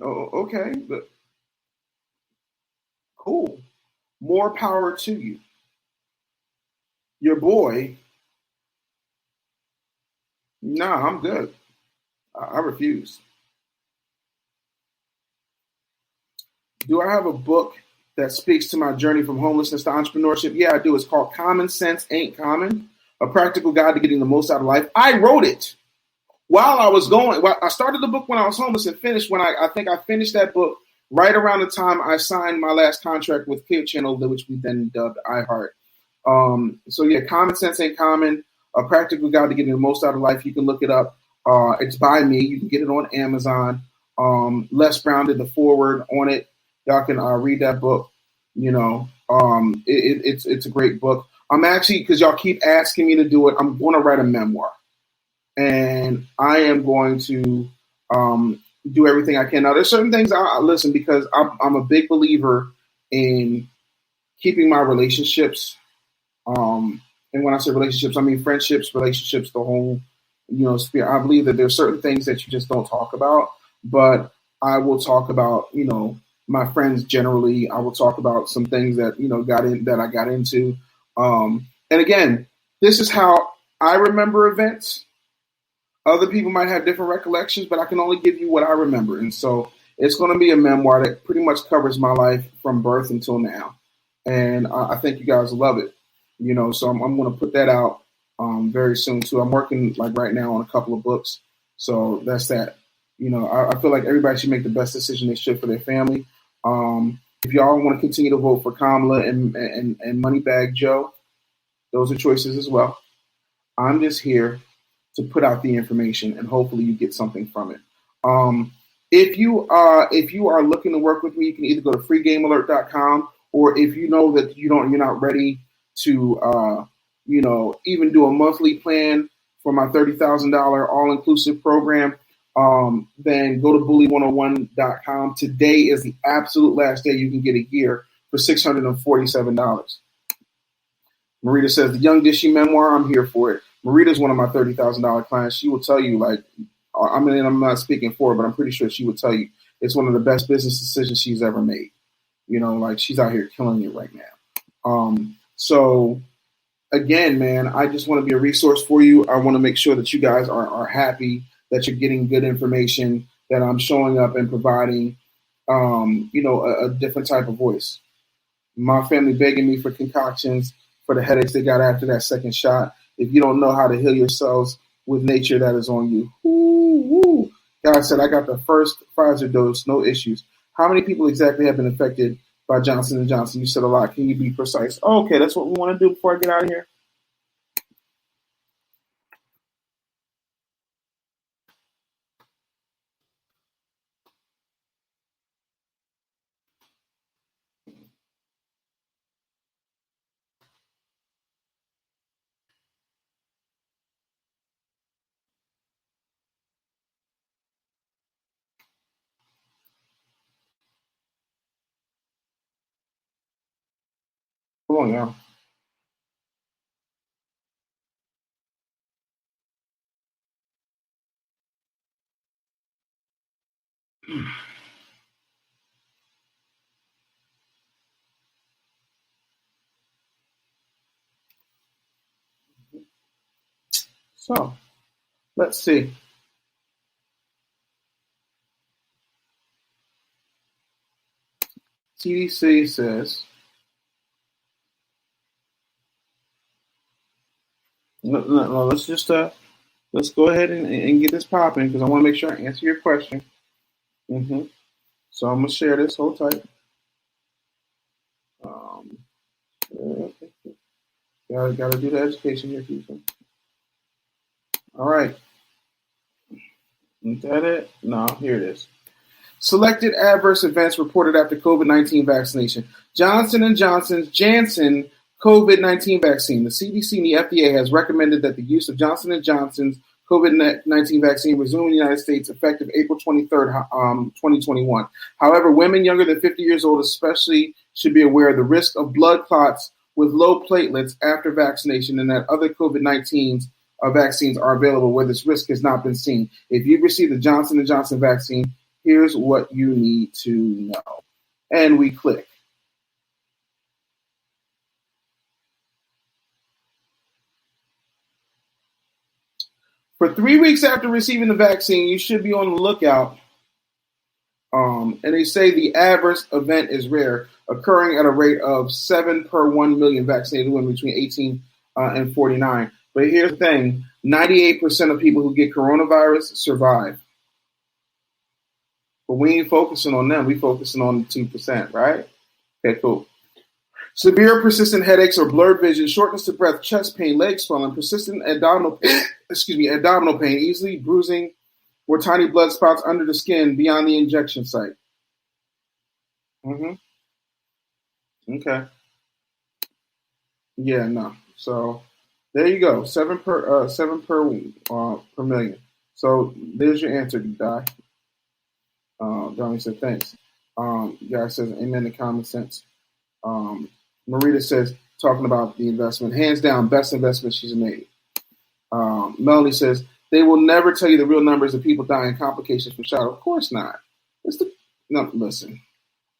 Oh, okay. But cool. More power to you. Your boy. Nah, I'm good. I refuse. Do I have a book that speaks to my journey from homelessness to entrepreneurship? Yeah, I do. It's called Common Sense Ain't Common, a practical guide to getting the most out of life. I wrote it while I was going. Well, I started the book when I was homeless and finished when I think I finished that book right around the time I signed my last contract with Clear Channel, which we then dubbed iHeart. So yeah, Common Sense Ain't Common, a practical guide to getting the most out of life. You can look it up. It's by me. You can get it on Amazon. Les Brown did the foreword on it. Y'all can read that book. It's a great book. I'm actually, because y'all keep asking me to do it, I'm going to write a memoir. And I am going to do everything I can. Now, there's certain things I listen, because I'm a big believer in keeping my relationships. And when I say relationships, I mean friendships, relationships, the whole, sphere. I believe that there's certain things that you just don't talk about, but I will talk about, my friends generally. I will talk about some things that, I got into. And again, this is how I remember events. Other people might have different recollections, but I can only give you what I remember. And so it's going to be a memoir that pretty much covers my life from birth until now. And I think you guys will love it. So I'm going to put that out very soon too. I'm working right now on a couple of books. So that's that. I feel like everybody should make the best decision they should for their family. If y'all want to continue to vote for Kamala and Moneybag Joe, those are choices as well. I'm just here to put out the information, and hopefully you get something from it. If you are looking to work with me, you can either go to freegamealert.com, or if you know that you're not ready to even do a monthly plan for my $30,000 all-inclusive program, then go to bully101.com. Today is the absolute last day you can get a year for $647. Marita says, the Young Dishy memoir, I'm here for it. Marita's one of my $30,000 clients. She will tell you, I'm not speaking for her, but I'm pretty sure she would tell you it's one of the best business decisions she's ever made. She's out here killing it right now. So again, man, I just want to be a resource for you. I want to make sure that you guys are happy, that you're getting good information, that I'm showing up and providing, a different type of voice. My family begging me for concoctions for the headaches they got after that second shot. If you don't know how to heal yourselves with nature, that is on you. Woo. God said, I got the first Pfizer dose, no issues. How many people exactly have been affected by Johnson & Johnson? You said a lot. Can you be precise? Oh, okay, that's what we want to do before I get out of here. Hold on, y'all. So, let's see. CDC says, no, let's just let's go ahead and get this popping, because I want to make sure I answer your question. So I'm gonna share this. Hold tight. Gotta do the education here, people. All right. Is that it? No, here it is. Selected adverse events reported after COVID-19 vaccination. Johnson & Johnson's Janssen COVID-19 vaccine. The CDC and the FDA has recommended that the use of Johnson & Johnson's COVID-19 vaccine resume in the United States effective April 23rd, 2021. However, women younger than 50 years old especially should be aware of the risk of blood clots with low platelets after vaccination, and that other COVID-19 vaccines are available where this risk has not been seen. If you've received the Johnson & Johnson vaccine, here's what you need to know. And we click. For 3 weeks after receiving the vaccine, you should be on the lookout. And they say the adverse event is rare, occurring at a rate of 7 per 1 million vaccinated women between 18 and 49. But here's the thing, 98% of people who get coronavirus survive. But we ain't focusing on them. We focusing on the 2%, right? Okay, cool. Severe persistent headaches or blurred vision, shortness of breath, chest pain, leg swelling, persistent abdominal pain, easily bruising or tiny blood spots under the skin beyond the injection site. Okay. Yeah, no. So there you go. 7 per million. So there's your answer, Di. Donnie said thanks. Guy says amen to common sense. Marita says, talking about the investment, hands down, best investment she's made. Melanie says, they will never tell you the real numbers of people dying in complications from shot. Of course not. No, listen,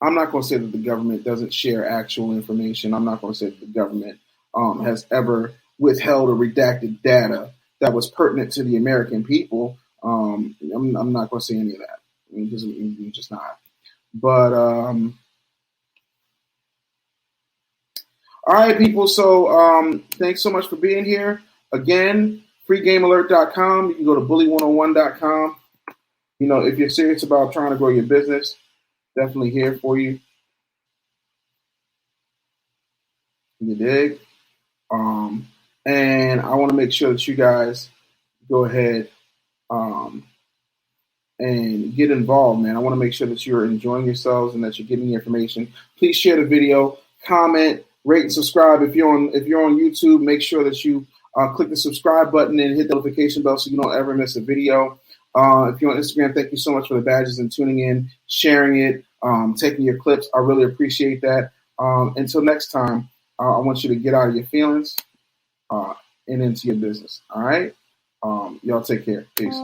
I'm not going to say that the government doesn't share actual information. I'm not going to say that the government has ever withheld or redacted data that was pertinent to the American people. I'm not going to say any of that. I'm just not. But, all right, people. So thanks so much for being here. Again, freegamealert.com. You can go to bully101.com. You know, if you're serious about trying to grow your business, definitely here for you. You dig? And I want to make sure that you guys go ahead and get involved, man. I want to make sure that you're enjoying yourselves and that you're getting the information. Please share the video, comment, rate, and subscribe. If you're on YouTube, make sure that you click the subscribe button and hit the notification bell so you don't ever miss a video. If you're on Instagram, thank you so much for the badges and tuning in, sharing it, taking your clips. I really appreciate that. Until next time, I want you to get out of your feelings and into your business. All right? Y'all take care. Peace.